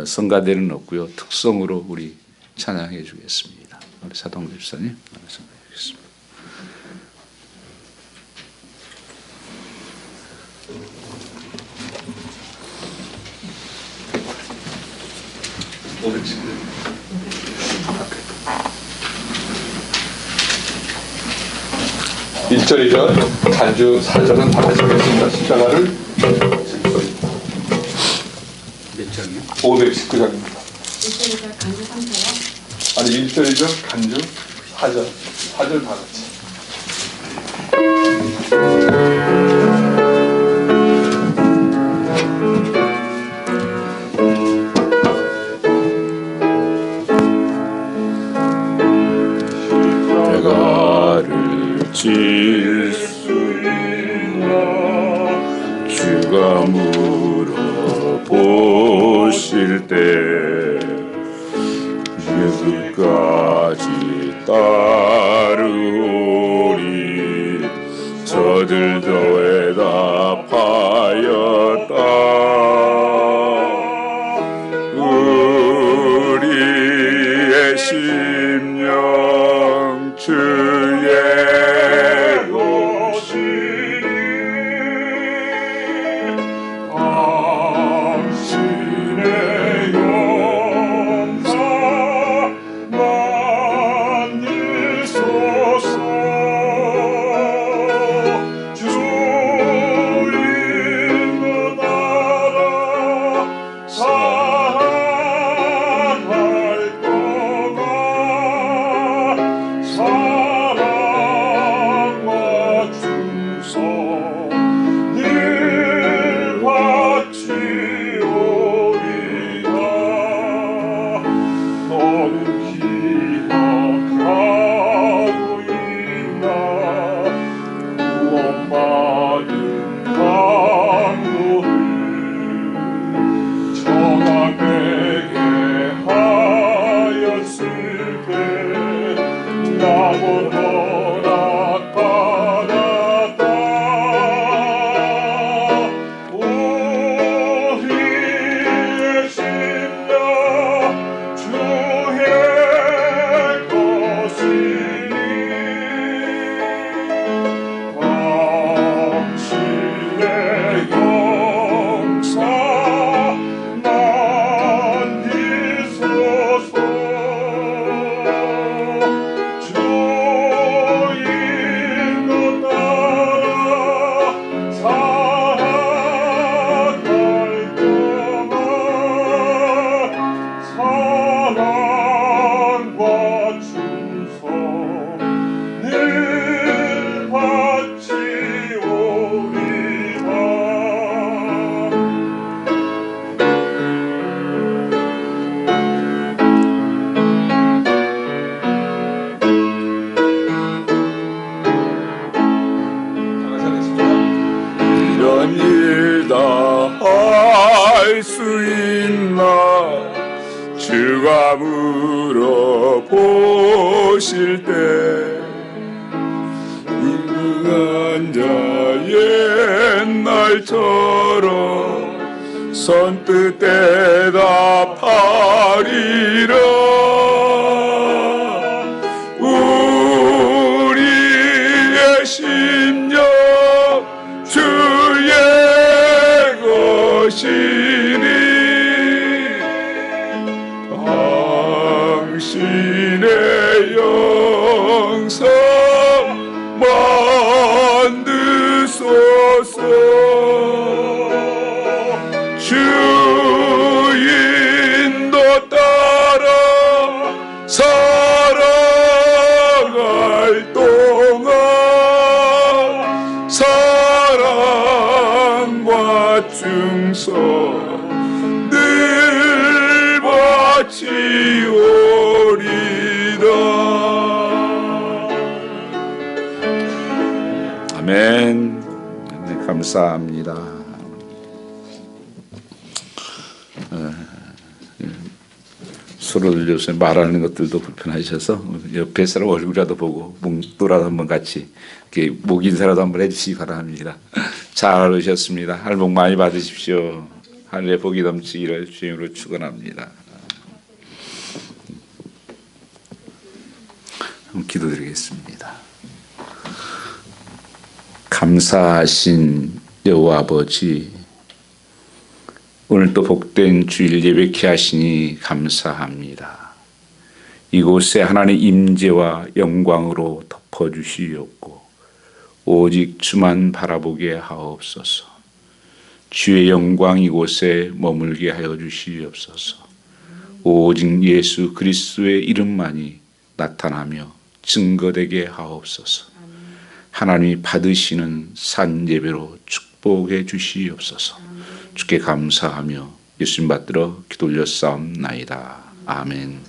성가대는 없고요. 특성으로 우리 찬양해 주겠습니다. 우리 사동규 집사님 말씀해 주겠습니다. 일절이죠. 간주 4절은 다 같이 하겠습니다. 십자가를 몇 장이요? 519장입니다. 1절이죠. 간주 3절요? 아니 1절이죠. 간주 4절. 4절 다 같이. 대가를 질 수 있나 주가 물어보실 때 예수까지 따르오리 저들도 대답하였다 우리의 심령 주의 오시니 당신의 용사 만이소서 주인 나라 사랑할 거가 사랑과 충성 늘 바치오리다 너는 기억하고 있나 구원받은 강도를 정함에게 하였을 때 나본 허락받았다 우리의 심령 주의 것이니 당신의 용사 만이소서 주인도 따라 사랑할 거만 사랑과 충성 늘 바치오리다 이런 일 다 할 수 있나 주가 물어보실 때 웅ung한 자 옛날처럼 선뜻 대답하리라 우리의 심령 주의 것이니 당신의 영상 만드소서 주인도 따라 살아갈 동안 사랑과 충성 늘 바치오리다. 아멘. 네, 감사합니다. 서로 요새 말하는 것들도 불편하셔서 옆에 사람 얼굴이라도 보고 뭉뚱라도 한번 같이 이렇게 목 인사라도 한번 해주시기 바랍니다. 잘 오셨습니다. 할복 많이 받으십시오. 하늘에 복이 넘치기를 주님으로 축원합니다. 기도드리겠습니다. 감사하신 여호와 아버지, 오늘 또 복된 주일 예배케 하시니 감사합니다. 이곳에 하나님의 임재와 영광으로 덮어주시옵고 오직 주만 바라보게 하옵소서. 주의 영광 이곳에 머물게 하여 주시옵소서. 오직 예수 그리스도의 이름만이 나타나며 증거되게 하옵소서. 하나님이 받으시는 산 예배로 축복해 주시옵소서. 주께 감사하며 예수님 받들어 기도 올렸사옵나이다. 아멘.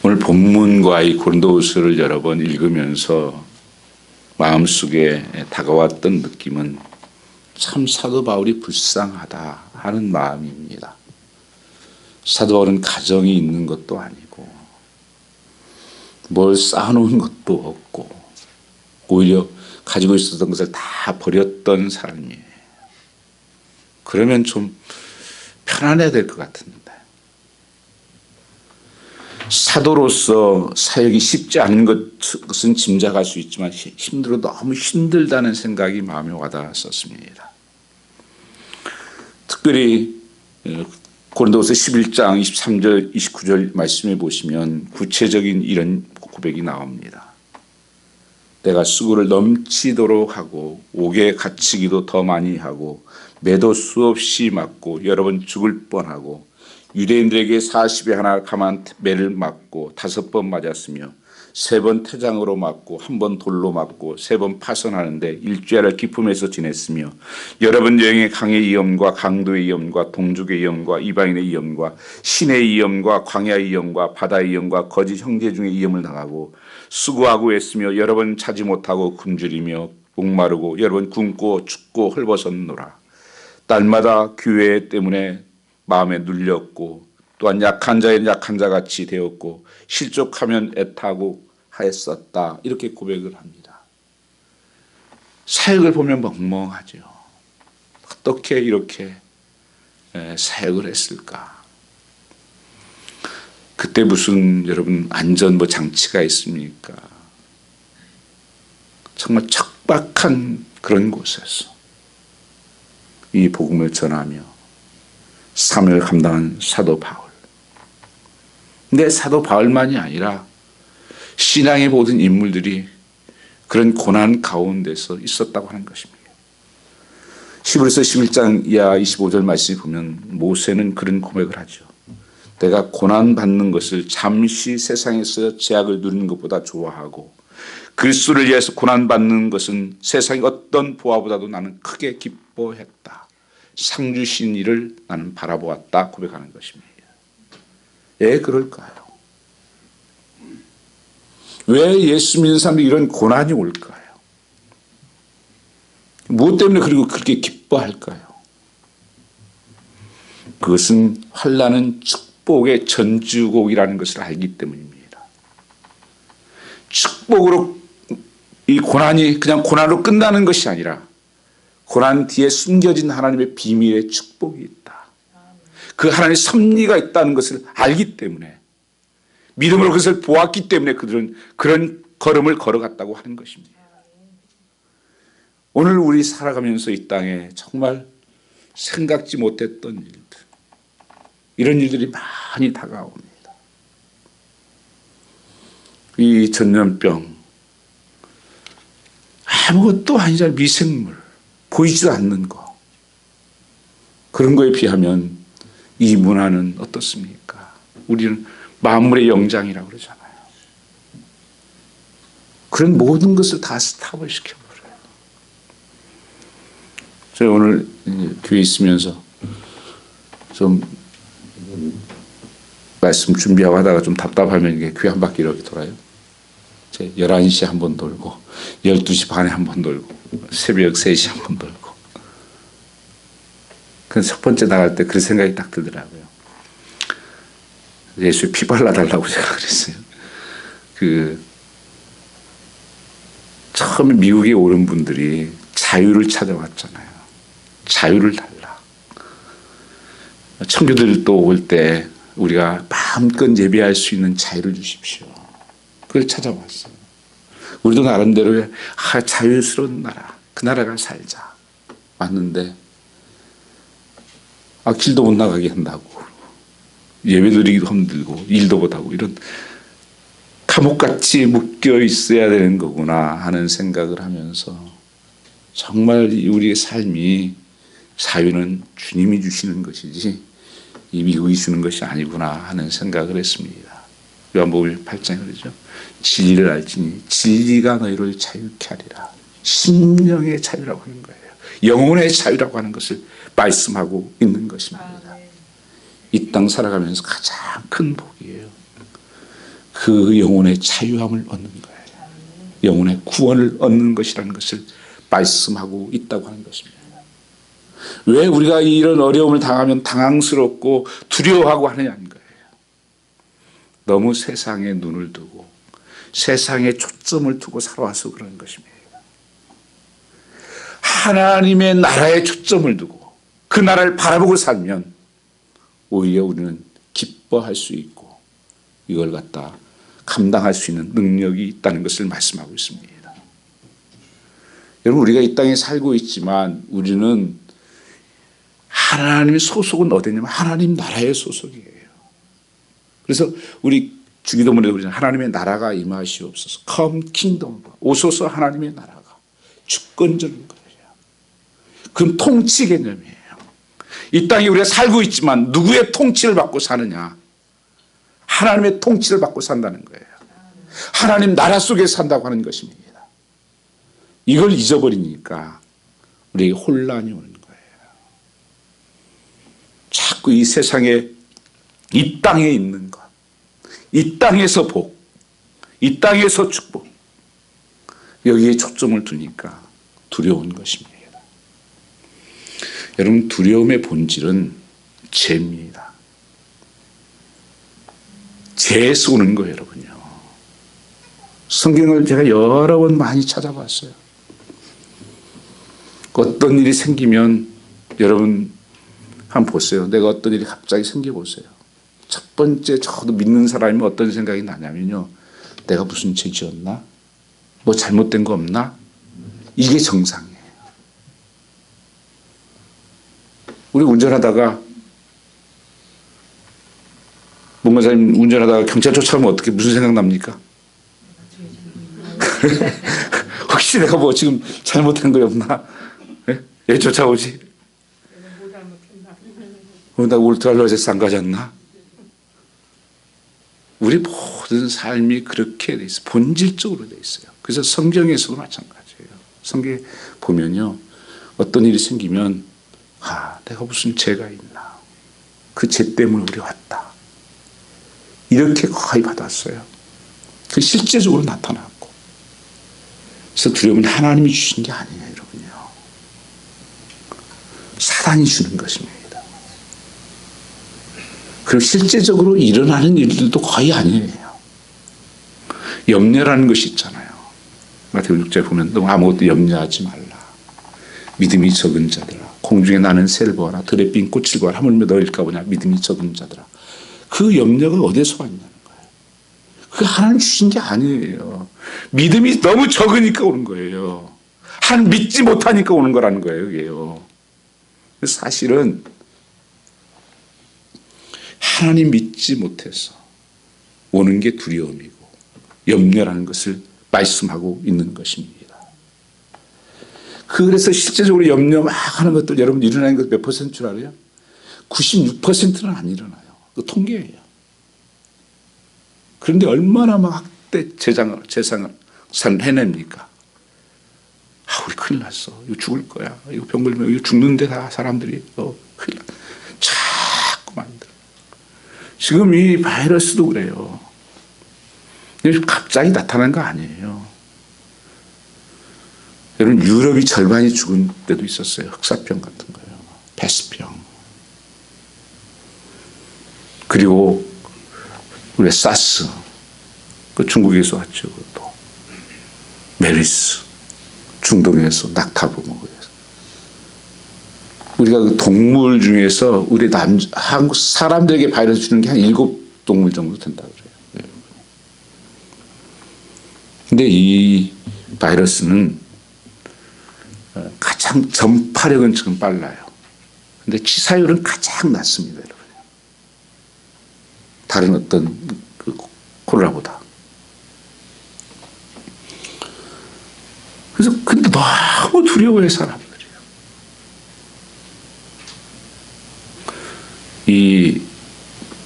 오늘 본문과 이 고린도후서를 여러 번 읽으면서 마음속에 다가왔던 느낌은 참 사도 바울이 불쌍하다 하는 마음입니다. 사도 바울은 가정이 있는 것도 아니고 뭘 쌓아놓은 것도 없고 오히려 가지고 있었던 것을 다 버렸던 사람이에요. 그러면 좀 편안해야 될 것 같은데, 사도로서 사역이 쉽지 않은 것은 짐작할 수 있지만 너무 힘들다는 생각이 마음에 와닿았었습니다. 특별히 고린도후서 11장 23절 29절 말씀에 보시면 구체적인 이런 고백이 나옵니다. 내가 수고를 넘치도록 하고 옥에 갇히기도 더 많이 하고 매도 수없이 맞고 여러 번 죽을 뻔하고 유대인들에게 40에 하나 감한 매를 맞고 5번 맞았으며 3번 태장으로 맞고 1번 돌로 맞고 3번 파선하는데 일주일을 기품에서 지냈으며 여러 번 여행의 강의 위험과 강도의 위험과 동족의 위험과 이방인의 위험과 신의 위험과 광야의 위험과 바다의 위험과 거짓 형제 중에 위험을 당하고 수고하고 애쓰며 여러 번 차지 못하고 굶주리며 목마르고 여러 번 굶고 춥고 헐벗었노라. 날마다 교회 때문에 마음에 눌렸고 또한 약한 자의 약한 자같이 되었고 실족하면 애타고 하였었다. 이렇게 고백을 합니다. 사역을 보면 멍멍하죠. 어떻게 이렇게 사역을 했을까? 그때 무슨 여러분 안전 장치가 있습니까? 정말 척박한 그런 곳에서 이 복음을 전하며 사명을 감당한 사도 바울. 근데 사도 바울만이 아니라 신앙의 모든 인물들이 그런 고난 가운데서 있었다고 하는 것입니다. 히브리서 11장 이하 25절 말씀을 보면 모세는 그런 고백을 하죠. 내가 고난받는 것을 잠시 세상에서 제약을 누리는 것보다 좋아하고 그리스도를 위해서 고난받는 것은 세상의 어떤 보화보다도 나는 크게 기뻐했다. 상 주신 이를 나는 바라보았다 고백하는 것입니다. 왜 그럴까요? 왜 예수 믿는 사람들이 이런 고난이 올까요? 무엇 때문에 그리고 그렇게 기뻐할까요? 그것은 환난은 축복의 전주곡이라는 것을 알기 때문입니다. 축복으로 이 고난이 그냥 고난으로 끝나는 것이 아니라 고난 뒤에 숨겨진 하나님의 비밀의 축복이 있다. 그 하나님의 섭리가 있다는 것을 알기 때문에 믿음으로 그것을 보았기 때문에 그들은 그런 걸음을 걸어갔다고 하는 것입니다. 오늘 우리 살아가면서 이 땅에 정말 생각지 못했던 일들, 이런 일들이 많이 다가옵니다. 이 전염병, 아무것도 아니잖아요. 미생물, 보이지도 않는 거. 그런 거에 비하면 이 문화는 어떻습니까? 우리는 만물의 영장이라고 그러잖아요. 그런 모든 것을 다 스탑을 시켜버려요. 제가 오늘 교회 있으면서 좀 말씀 준비하고 하다가 좀 답답하면 이게 교회 한 바퀴 이렇게 돌아요. 11시에 한 번 돌고 12시 반에 한 번 돌고 새벽 3시에 한 번 돌고. 그래서 첫 번째 나갈 때 그런 생각이 딱 들더라고요. 예수의 피 발라달라고 제가 그랬어요. 처음에 미국에 오는 분들이 자유를 찾아왔잖아요. 자유를 달라. 청교들도 올 때 우리가 마음껏 예배할 수 있는 자유를 주십시오. 그걸 찾아왔어요. 우리도 나름대로 자유스러운 나라, 그 나라가 살자. 왔는데 길도 못 나가게 한다고, 예배드리기도 힘들고 일도 못하고, 이런 감옥같이 묶여 있어야 되는 거구나 하는 생각을 하면서 정말 우리의 삶이, 자유는 주님이 주시는 것이지 이 미국이 주는 것이 아니구나 하는 생각을 했습니다. 요한복음 8장에 그러죠. 진리를 알지니 진리가 너희를 자유케 하리라. 심령의 자유라고 하는 거예요. 영혼의 자유라고 하는 것을 말씀하고 있는 것입니다. 이 땅 살아가면서 가장 큰 복이에요. 그 영혼의 자유함을 얻는 거예요. 영혼의 구원을 얻는 것이라는 것을 말씀하고 있다고 하는 것입니다. 왜 우리가 이런 어려움을 당하면 당황스럽고 두려워하고 하느냐는 거예요. 너무 세상에 눈을 두고 세상에 초점을 두고 살아와서 그런 것입니다. 하나님의 나라에 초점을 두고 그 나라를 바라보고 살면 오히려 우리는 기뻐할 수 있고 이걸 갖다 감당할 수 있는 능력이 있다는 것을 말씀하고 있습니다. 여러분, 우리가 이 땅에 살고 있지만 우리는 하나님의 소속은 어디냐면 하나님 나라의 소속이에요. 그래서 우리 주기도문에 우리는 하나님의 나라가 임하시옵소서. Come kingdom. 오소서 하나님의 나라가. 주권적인 거예요. 그건 통치 개념이에요. 이 땅에 우리가 살고 있지만 누구의 통치를 받고 사느냐? 하나님의 통치를 받고 산다는 거예요. 하나님 나라 속에 산다고 하는 것입니다. 이걸 잊어버리니까 우리에게 혼란이 오는 거예요. 자꾸 이 세상에, 이 땅에 있는 것, 이 땅에서 복, 이 땅에서 축복, 여기에 초점을 두니까 두려운 것입니다. 여러분, 두려움의 본질은 죄입니다. 죄에서 오는 거예요, 여러분요. 성경을 제가 여러 번 많이 찾아봤어요. 어떤 일이 생기면 여러분 한번 보세요. 내가 어떤 일이 갑자기 생겨보세요. 첫 번째 저도 믿는 사람이면 어떤 생각이 나냐면요. 내가 무슨 죄 지었나? 뭐 잘못된 거 없나? 이게 정상이에요. 우리 운전하다가 목사님 운전하다가 경찰 쫓아오면 어떻게 무슨 생각 납니까? 혹시 내가 뭐 지금 잘못한 거 없나? 왜 쫓아오지? 나 울트라로제스 안 가졌나? 우리 모든 삶이 그렇게 돼 있어요. 본질적으로 돼 있어요. 그래서 성경에서도 마찬가지예요. 성경에 보면요, 어떤 일이 생기면 내가 무슨 죄가 있나? 그 죄 때문에 우리 왔다. 이렇게 거의 받았어요. 그 실제적으로 나타났고. 그래서 두려움은 하나님이 주신 게 아니에요, 여러분요. 사단이 주는 것입니다. 그리고 실제적으로 일어나는 일들도 거의 아니에요. 염려라는 것이 있잖아요. 마태복음 6장에 보면 너 아무것도 염려하지 말라. 믿음이 적은 자들아. 공중에 나는 새를 보아라. 들에 핀 꽃을 보아라. 하물며 너일까 보냐. 믿음이 적은 자들아. 그 염려가 어디서 왔냐는 거예요. 그게 하나님 주신 게 아니에요. 믿음이 너무 적으니까 오는 거예요. 믿지 못하니까 오는 거라는 거예요. 그게요. 사실은 하나님 믿지 못해서 오는 게 두려움이고 염려라는 것을 말씀하고 있는 것입니다. 그래서 실제적으로 염려 막 하는 것들 여러분 일어나는 것 몇 퍼센트 줄 알아요? 96%는 안 일어나요. 그 통계예요. 그런데 얼마나 막 학대 재상을 해냅니까? 우리 큰일 났어. 이거 죽을 거야. 이거 병 걸리면 이거 죽는데 다 사람들이 큰일 났어. 자꾸 만들어. 지금 이 바이러스도 그래요. 갑자기 나타난 거 아니에요. 여러분 유럽이 절반이 죽은 때도 있었어요. 흑사병 같은 거예요. 패스병. 그리고 우리 사스. 그 중국에서 왔죠. 그것도. 메르스. 중동에서 낙타도 먹어요. 우리가 그 동물 중에서 우리 한국 사람들에게 바이러스 주는 게 한 7동물 정도 된다 그래요. 근데 이 바이러스는 가장 전파력은 지금 빨라요. 근데 치사율은 가장 낮습니다, 여러분. 다른 어떤 그 콜라보다. 그래서 근데 너무 두려워해 사람들이요. 이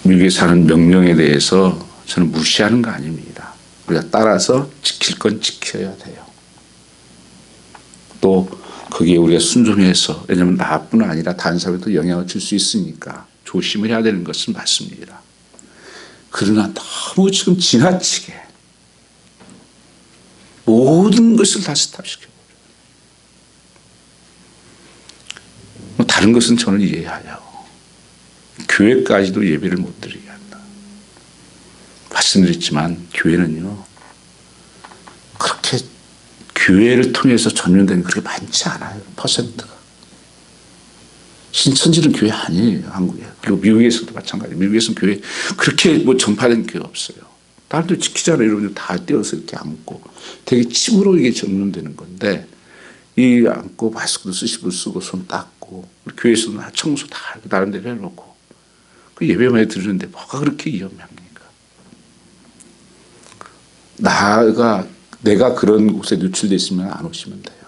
미국에 사는 명령에 대해서 저는 무시하는 거 아닙니다. 우리가 따라서 지킬 건 지켜야 돼요. 또 거기에 우리가 순종해서, 왜냐하면 나뿐 아니라 다른 사람에도 영향을 줄 수 있으니까 조심을 해야 되는 것은 맞습니다. 그러나 너무 지금 지나치게 모든 것을 다 스탑시켜버려요. 다른 것은 저는 이해해요. 교회까지도 예배를 못 드리게 한다. 말씀드렸지만 교회는요, 그렇게 교회를 통해서 전염되는 그렇게 많지 않아요. 퍼센트가. 신천지는 교회 아니에요, 한국에. 그리고 미국에서도 마찬가지예요. 미국에서는 교회 그렇게 뭐 전파된 교회 없어요. 다른 데 지키잖아요. 여러분들 다 떼어서 이렇게 안고. 되게 침으로 이게 전염되는 건데, 이 안고 마스크도 쓰고 손 닦고, 교회에서는 청소 다 다른 데로 해놓고, 그 예배만 드리는데 뭐가 그렇게 위험합니까? 내가 그런 곳에 노출되어 있으면 안 오시면 돼요.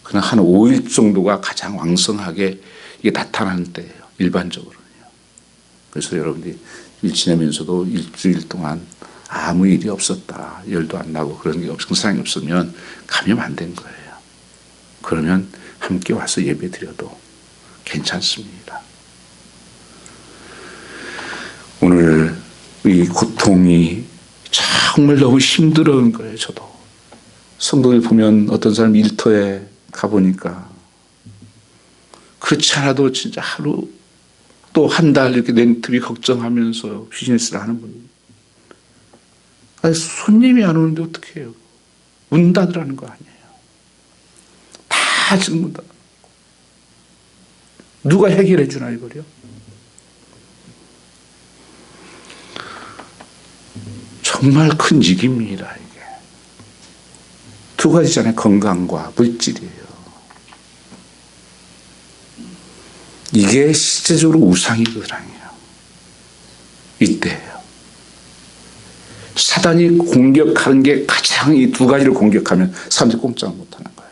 그냥 한 5일 정도가 가장 왕성하게 이게 나타나는 때예요. 일반적으로는요. 그래서 여러분들이 일 지내면서도 일주일 동안 아무 일이 없었다. 열도 안 나고 그런 게 증상이 없으면 감염 안 된 거예요. 그러면 함께 와서 예배 드려도 괜찮습니다. 오늘 이 고통이 정말 너무 힘들어온 거예요. 저도 성도들 보면 어떤 사람 일터에 가보니까 그렇지 않아도 진짜 하루 또 한 달 이렇게 렌트비 걱정하면서 비즈니스를 하는 분. 아니, 손님이 안 오는데 어떻게 해요? 문 닫으라는 거 아니에요. 다 지금 문 닫아. 누가 해결해 주나 이거요? 정말 큰 위기입니다. 이게 두 가지잖아요. 건강과 물질이에요. 이게 실제적으로 우상이거든요. 이때예요. 사단이 공격하는 게 가장 이 두 가지를 공격하면 사람들이 꼼짝 못하는 거예요.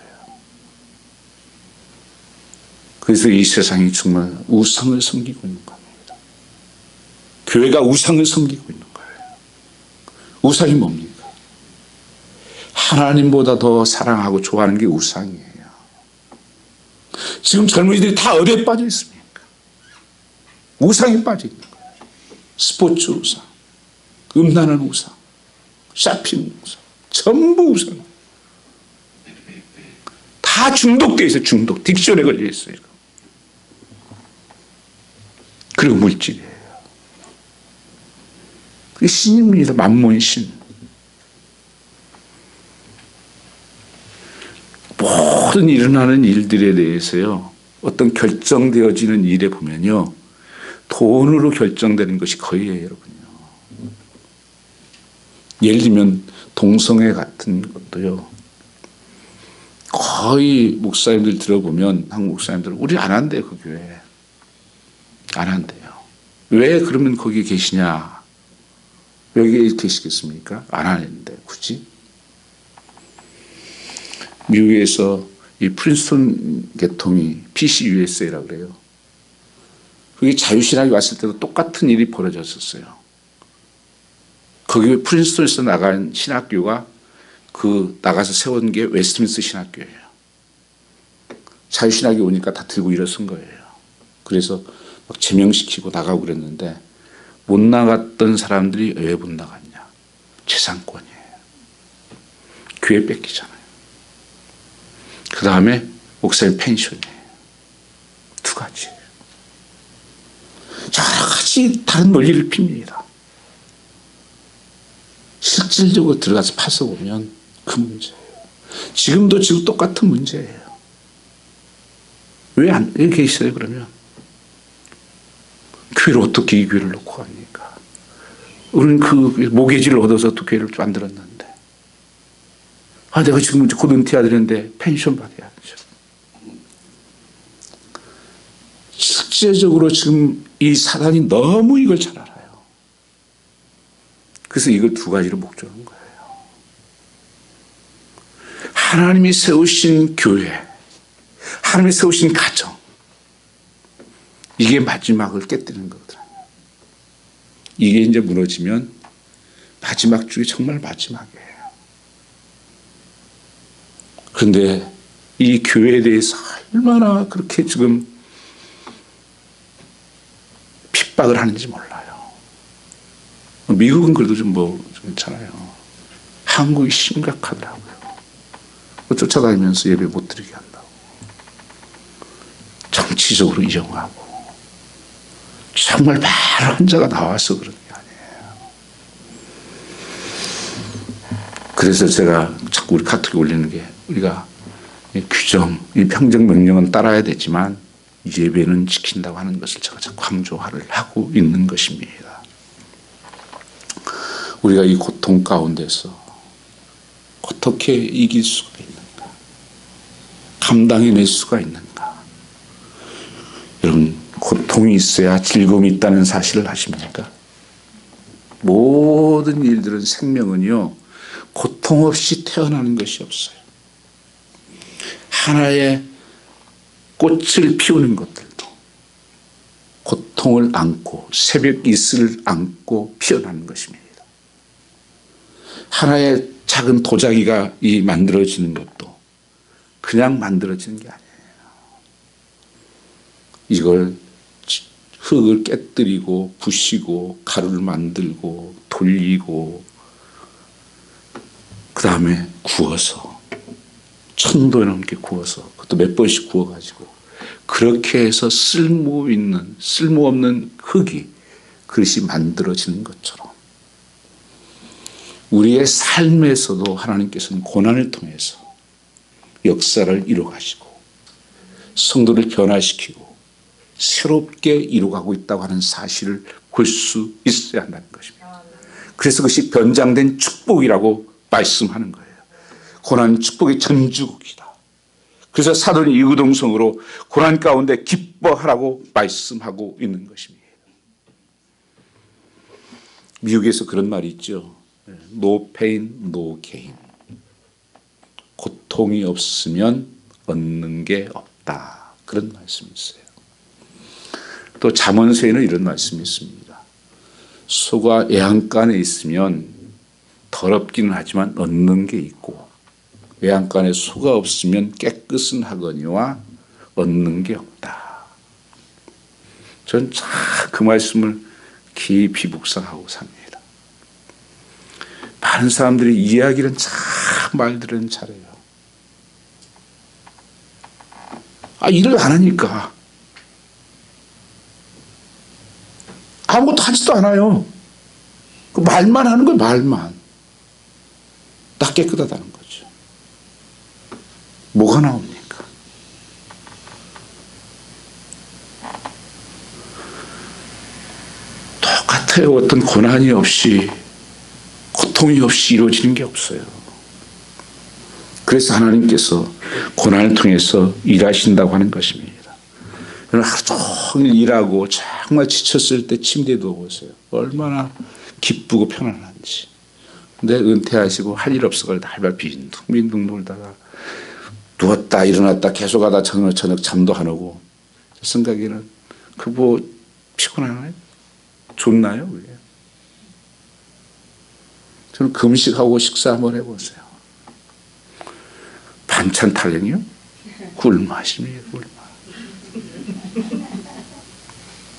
그래서 이 세상이 정말 우상을 섬기고 있는 겁니다. 교회가 우상을 섬기고 있는 거예요. 우상이 뭡니까? 하나님보다 더 사랑하고 좋아하는 게 우상이에요. 지금 젊은이들이 다 어디에 빠져 있습니까? 우상에 빠져 있는 거예요. 스포츠 우상, 음란한 우상, 쇼핑 우상, 전부 우상. 다 중독되어 있어요. 중독. 딕션에 걸려 있어요. 그리고 물질이에요. 그게 신입니다. 만몬 신. 모든 일어나는 일들에 대해서요, 어떤 결정되어지는 일에 보면요, 돈으로 결정되는 것이 거의예요, 여러분요. 예를 들면 동성애 같은 것도요, 거의 목사님들 들어보면 한국 목사님들은 우리 안 한대요, 그 교회. 안 한대요. 왜 그러면 거기 계시냐? 여기 계시겠습니까? 안 하는데 굳이? 미국에서 이 프린스턴 계통이 PCUSA라고 그래요. 그게 자유신학이 왔을 때도 똑같은 일이 벌어졌었어요. 거기 프린스턴에서 나간 신학교가 나가서 세운 게 웨스트민스터 신학교예요. 자유신학이 오니까 다 들고 일어선 거예요. 그래서 막 제명시키고 나가고 그랬는데 못 나갔던 사람들이 왜 못 나갔냐? 재산권이에요. 교회 뺏기잖아요. 그 다음에 목사님 펜션이에요. 두 가지. 여러 가지 다른 논리를 핍니다. 실질적으로 들어가서 파서 보면 그 문제예요. 지금도 지금 똑같은 문제예요. 왜 안 계시어요, 그러면? 교회를 어떻게 이 교회를 놓고 갑니까? 우리는 그 모계지를 얻어서 또 교회를 만들었는데. 내가 지금 곧 은퇴해야 되는데 펜션 받아야죠. 실제적으로 지금 이 사단이 너무 이걸 잘 알아요. 그래서 이걸 두 가지로 목조는 거예요. 하나님이 세우신 교회, 하나님이 세우신 가정, 이게 마지막을 깨뜨리는 거거든요. 이게 이제 무너지면 마지막 중에 정말 마지막이에요. 그런데 이 교회에 대해서 얼마나 그렇게 지금 핍박을 하는지 몰라요. 미국은 그래도 좀 괜찮아요. 한국이 심각하더라고요. 쫓아다니면서 예배 못 드리게 한다고. 정치적으로 이용하고. 정말 바로 환자가 나와서 그런 게 아니에요. 그래서 제가 자꾸 우리 카톡에 올리는 게 우리가 이 규정, 이 평정명령은 따라야 되지만 예배는 지킨다고 하는 것을 제가 자꾸 강조를 하고 있는 것입니다. 우리가 이 고통 가운데서 어떻게 이길 수가 있는가? 감당해낼 수가 있는가? 여러분, 고통이 있어야 즐거움이 있다는 사실을 아십니까? 모든 일들은 생명은요, 고통 없이 태어나는 것이 없어요. 하나의 꽃을 피우는 것들도 고통을 안고 새벽 이슬을 안고 피어나는 것입니다. 하나의 작은 도자기가 만들어지는 것도 그냥 만들어지는 게 아니에요. 이걸 흙을 깨뜨리고 부시고 가루를 만들고 돌리고 그 다음에 구워서 1000도에 넘게 구워서 그것도 몇 번씩 구워가지고 그렇게 해서 쓸모없는 흙이 그릇이 만들어지는 것처럼 우리의 삶에서도 하나님께서는 고난을 통해서 역사를 이루어가시고 성도를 변화시키고 새롭게 이루어가고 있다고 하는 사실을 볼 수 있어야 한다는 것입니다. 그래서 그것이 변장된 축복이라고 말씀하는 거예요. 고난 축복의 전주국이다. 그래서 사도는 이구동성으로 고난 가운데 기뻐하라고 말씀하고 있는 것입니다. 미국에서 그런 말이 있죠. No pain, no gain. 고통이 없으면 얻는 게 없다. 그런 말씀이 있어요. 또 잠언서에는 이런 말씀이 있습니다. 소가 애양간에 있으면 더럽기는 하지만 얻는 게 있고 외양간에 소가 없으면 깨끗은 하거니와 얻는 게 없다. 전 참 그 말씀을 깊이 묵상하고 삽니다. 많은 사람들이 이야기는 참 말들은 잘해요. 일을 안 하니까 아무것도 하지도 않아요. 그 말만 하는 거예요. 말만. 다 깨끗하다는 거죠. 뭐가 나옵니까? 똑같아요. 어떤 고난이 없이 고통이 없이 이루어지는 게 없어요. 그래서 하나님께서 고난을 통해서 일하신다고 하는 것입니다. 하루 종일 일하고 정말 지쳤을 때 침대에 누워보세요. 얼마나 기쁘고 편안한지. 근데 은퇴하시고 할 일 없어서 날발 빈둥빈둥 놀다가 누웠다 일어났다 계속 하다 저녁 잠도 안 오고 제 생각에는 피곤하나요? 좋나요? 그게? 저는 금식하고 식사 한번 해보세요. 반찬 타령이요? 꿀맛입니다. 꿀맛.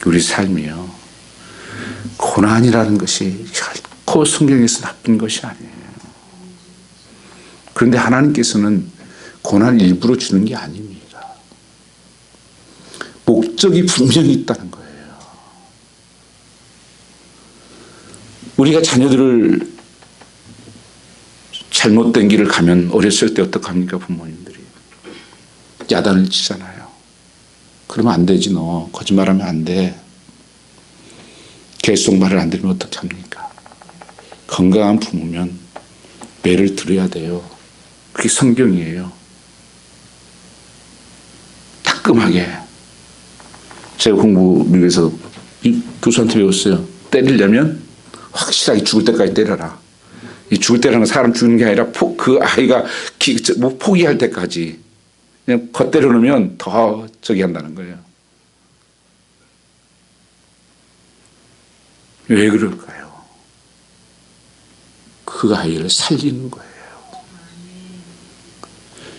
우리 삶이요. 고난이라는 것이 결코 성경에서 나쁜 것이 아니에요. 그런데 하나님께서는 고난을 일부러 주는 게 아닙니다. 목적이 분명히 있다는 거예요. 우리가 자녀들을 잘못된 길을 가면 어렸을 때 어떡합니까? 부모님들이 야단을 치잖아요. 그러면 안 되지. 너 거짓말하면 안 돼. 계속 말을 안 들으면 어떻게 합니까? 건강한 부모면 매를 들어야 돼요. 그게 성경이에요. 따끔하게. 제가 공부 미국에서 교수한테 배웠어요. 때리려면 확실하게 죽을 때까지 때려라. 이 죽을 때라는 건 사람 죽는 게 아니라 그 아이가 포기할 때까지 그냥 겉때려 놓으면 더 저기 한다는 거예요. 왜 그럴까요? 그 아이를 살리는 거예요.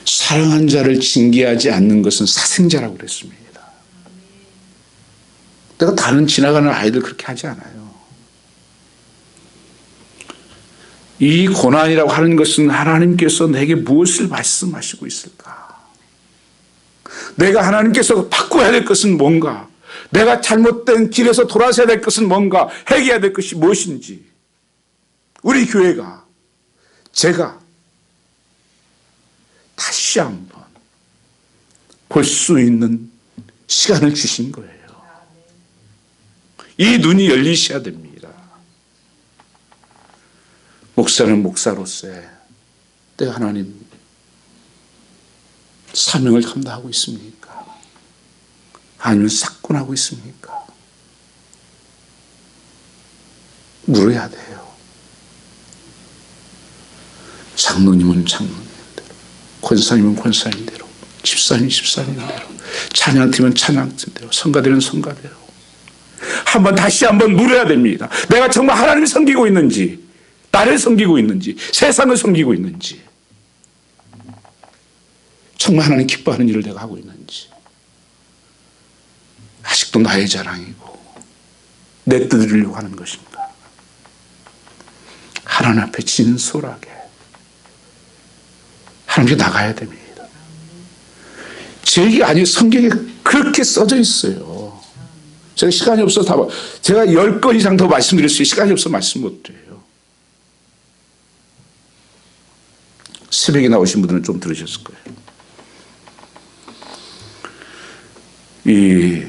사랑한 자를 징계하지 않는 것은 사생자라고 그랬습니다. 내가 다른 지나가는 아이들 그렇게 하지 않아요. 이 고난이라고 하는 것은 하나님께서 내게 무엇을 말씀하시고 있을까? 내가 하나님께서 바꿔야 될 것은 뭔가? 내가 잘못된 길에서 돌아서야 될 것은 뭔가? 해결해야 될 것이 무엇인지 우리 교회가 제가 다시 한번 볼 수 있는 시간을 주신 거예요. 이 눈이 열리셔야 됩니다. 목사는 목사로서의 내가 하나님 사명을 감당하고 있습니까? 아니면 사건하고 있습니까? 물어야 돼요. 장로님은 장로님대로, 권사님은 권사님대로, 집사님은 집사님대로, 찬양팀은 찬양팀대로, 성가대는 성가대로 다시 한번 물어야 됩니다. 내가 정말 하나님을 섬기고 있는지, 나를 섬기고 있는지, 세상을 섬기고 있는지, 정말 하나님 기뻐하는 일을 내가 하고 있는지, 아직도 나의 자랑이고 내 뜻을 이루려고 하는 것인가? 하나님 앞에 진솔하게 하나님께 나가야 됩니다. 제 얘기 아니에요. 성경에 그렇게 써져 있어요. 제가 시간이 없어서 제가 10건 이상 더 말씀드렸어요. 시간이 없어서 말씀 못 드려요. 새벽에 나오신 분들은 좀 들으셨을 거예요. 이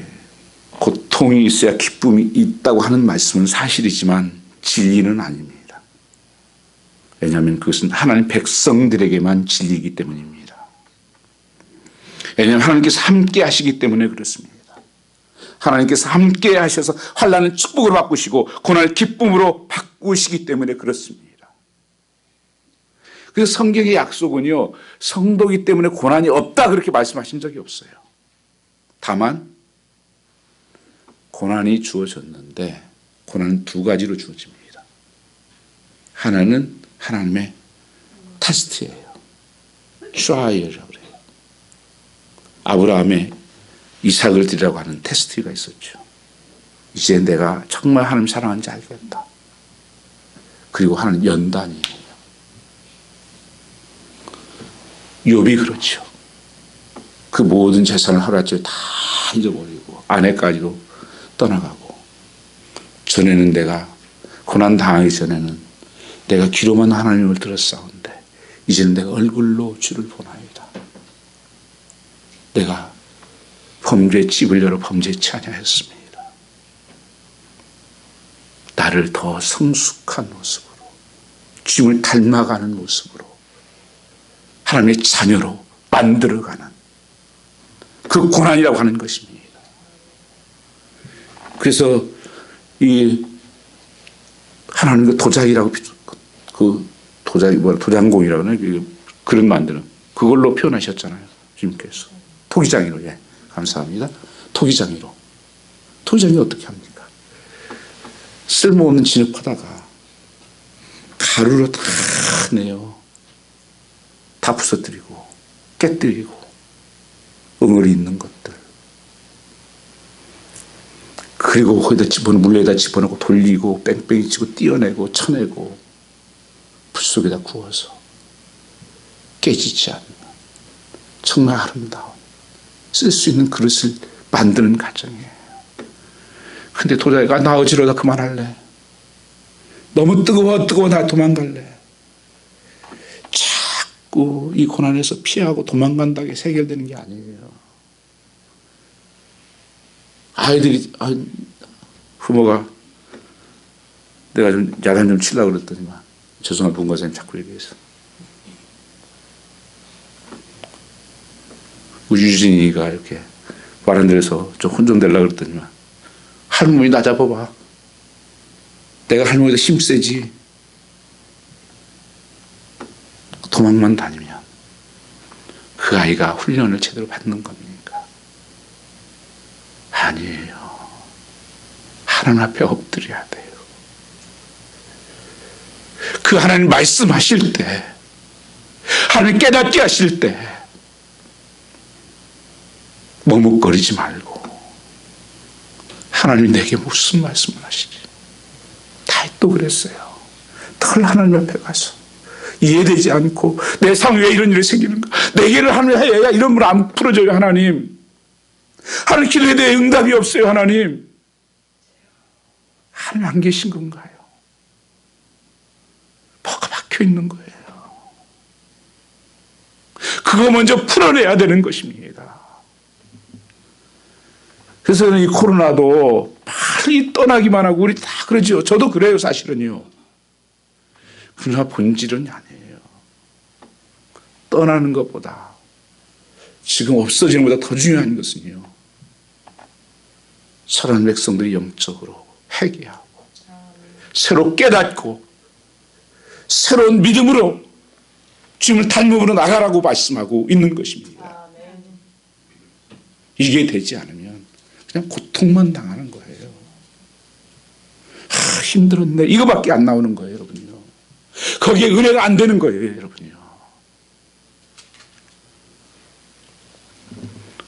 고통이 있어야 기쁨이 있다고 하는 말씀은 사실이지만 진리는 아닙니다. 왜냐하면 그것은 하나님 백성들에게만 진리이기 때문입니다. 왜냐하면 하나님께서 함께 하시기 때문에 그렇습니다. 하나님께서 함께 하셔서 환난을 축복으로 바꾸시고 고난을 기쁨으로 바꾸시기 때문에 그렇습니다. 그래서 성경의 약속은요, 성도이기 때문에 고난이 없다 그렇게 말씀하신 적이 없어요. 다만 고난이 주어졌는데 고난은 두 가지로 주어집니다. 하나는 하나님의 테스트예요. 트라이얼이라고 그래요. 아브라함의 이삭을 드리라고 하는 테스트가 있었죠. 이제 내가 정말 하나님 사랑하는지 알겠다. 그리고 하나님 연단이에요. 욥이 그렇죠. 그 모든 재산을 하루아침에 다 잊어버리고 아내까지도 떠나가고, 전에는 내가 고난 당하기 전에는 내가 귀로만 하나님을 들었사온데 이제는 내가 얼굴로 주를 보나이다. 내가 범죄의 집을 열어 범죄치 아니하였습니다. 나를 더 성숙한 모습으로, 주님을 닮아가는 모습으로 하나님의 자녀로 만들어가는 그 고난이라고 하는 것입니다. 그래서 이 하나님 그 도자기라고, 그 도장공이라고 하는 그릇 만드는 그걸로 표현하셨잖아요. 주님께서 토기장이로. 예, 감사합니다. 토기장이로. 토기장이 어떻게 합니까? 쓸모없는 진흙파다가 가루로 다 내요. 다 부서뜨리고 깨뜨리고 응어리 있는 것들, 그리고 거기다 물에다 집어넣고 돌리고 뺑뺑이 치고 띄어내고 쳐내고 불 속에다 구워서 깨지지 않는 정말 아름다운 쓸 수 있는 그릇을 만드는 과정이에요. 근데 도자기가 나 어지러다 그만할래. 너무 뜨거워 나 도망갈래. 자꾸 이 고난에서 피하고 도망간다는 게 해결되는 게 아니에요. 부모가 내가 좀 야단 좀 치려고 그랬더니만 죄송한 본가사님 자꾸 얘기해서 우리 유진이가 이렇게 바란다에서 좀 혼종되려고 그랬더니만 할머니 나 잡아봐. 내가 할머니보다 힘 세지. 도망만 다니면 그 아이가 훈련을 제대로 받는 겁니까? 아니에요. 하나님 앞에 엎드려야 돼요. 그 하나님 말씀하실 때, 하나님 깨닫게 하실 때 머뭇거리지 말고 하나님이 내게 무슨 말씀을 하시지? 다윗도 그랬어요. 늘 하나님 앞에 가서 이해되지 않고 내 삶에 왜 이런 일이 생기는가? 내게를 하나님 해야 이런 분 안 풀어줘요. 하나님 기도에 대해 응답이 없어요. 하나님 안 계신 건가요? 뭐가 막혀 있는 거예요. 그거 먼저 풀어내야 되는 것입니다. 그래서 이 코로나도 빨리 떠나기만 하고 우리 다 그러죠. 저도 그래요. 사실은요. 그러나 본질은 아니에요. 떠나는 것보다 지금 없어지는 것보다 더 중요한 것은요, 살아난 백성들이 영적으로 회개하고 새로 깨닫고 새로운 믿음으로 주님을 닮음으로 나가라고 말씀하고 있는 것입니다. 이게 되지 않으면 그냥 고통만 당하는 거예요. 힘들었네. 이거밖에 안 나오는 거예요, 여러분요. 거기에 은혜가 안 되는 거예요, 여러분요.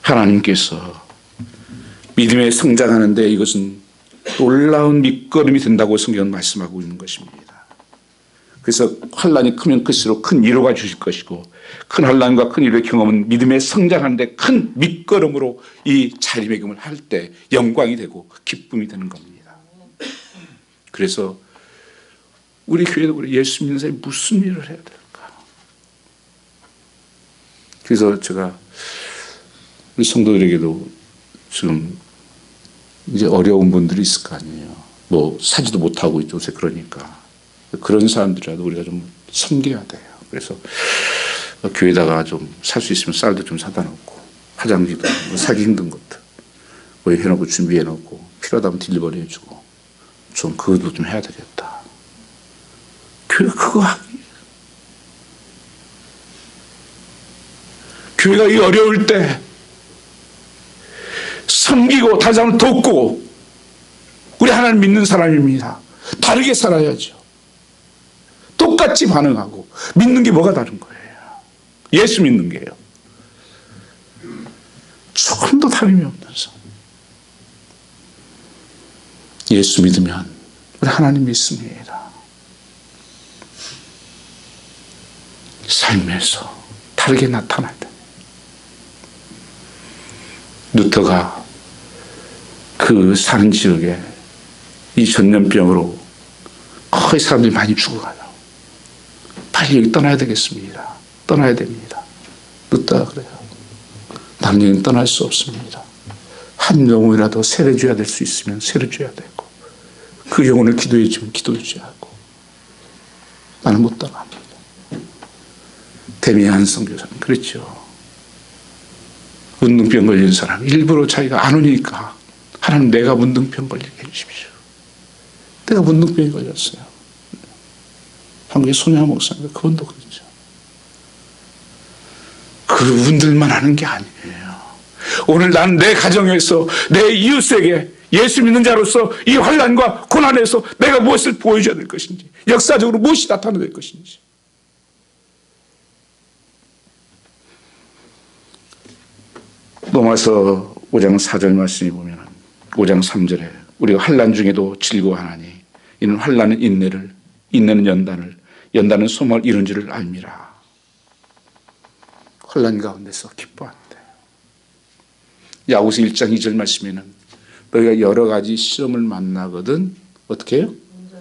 하나님께서 믿음에 성장하는데 이것은 놀라운 밑거름이 된다고 성경은 말씀하고 있는 것입니다. 그래서 환란이 크면 클수록 큰 위로가 주실 것이고, 큰 환란과 큰 위로의 경험은 믿음에 성장하는데 큰 밑거름으로 이 자리매김을 할 때 영광이 되고 기쁨이 되는 겁니다. 그래서 우리 교회도 그래. 예수 믿는 사람이 무슨 일을 해야 될까? 그래서 제가 우리 성도들에게도 지금 이제 어려운 분들이 있을 거 아니에요. 뭐 사지도 못하고 요새 그러니까 그런 사람들이라도 우리가 좀 섬겨야 돼요. 그래서 교회다가 좀 살 수 있으면 쌀도 좀 사다 놓고, 화장지도 뭐 사기 힘든 것들 뭐 해놓고 준비해 놓고, 필요하다면 딜리버리 해주고, 좀 그것도 좀 해야 되겠다. 교회가 그거 하기. 교회가 이 어려울 때 섬기고 다른 사람을 돕고, 우리 하나님 믿는 사람입니다. 다르게 살아야죠. 똑같이 반응하고. 믿는 게 뭐가 다른 거예요? 예수 믿는 게요. 조금도 다름이 없는 삶. 예수 믿으면 우리 하나님 믿습니다. 삶에서 다르게 나타날 때. 루터가 그 사는 지역에 이 전염병으로 거의 사람들이 많이 죽어가요. 빨리 여기 떠나야 되겠습니다. 떠나야 됩니다. 루터가 그래요. 나는 여기는 떠날 수 없습니다. 한 영혼이라도 세례줘야 될 수 있으면 세례줘야 되고, 그 영혼을 기도해 주면 기도해줘야 하고, 나는 못 떠납니다. 데미안 선교사는 그랬죠. 문둥병 걸린 사람 일부러 자기가 안 오니까 하나님 내가 문둥병 걸리게 해주십시오. 내가 문둥병이 걸렸어요. 한국의 손야 목사님 그분도 그렇죠. 그분들만 하는 게 아니에요. 오늘 나는 내 가정에서 내 이웃에게 예수 믿는 자로서 이 환난과 고난에서 내가 무엇을 보여줘야 될 것인지, 역사적으로 무엇이 나타나야 될 것인지. 로마서 5장 4절 말씀에 보면 5장 3절에 우리가 환난 중에도 즐거워하나니 이는 환난은 인내를, 인내는 연단을, 연단은 소망을 이룬 줄을 알미라. 환난 가운데서 기뻐한대. 야고보서 1장 2절 말씀에는 너희가 여러 가지 시험을 만나거든 어떻게 해요?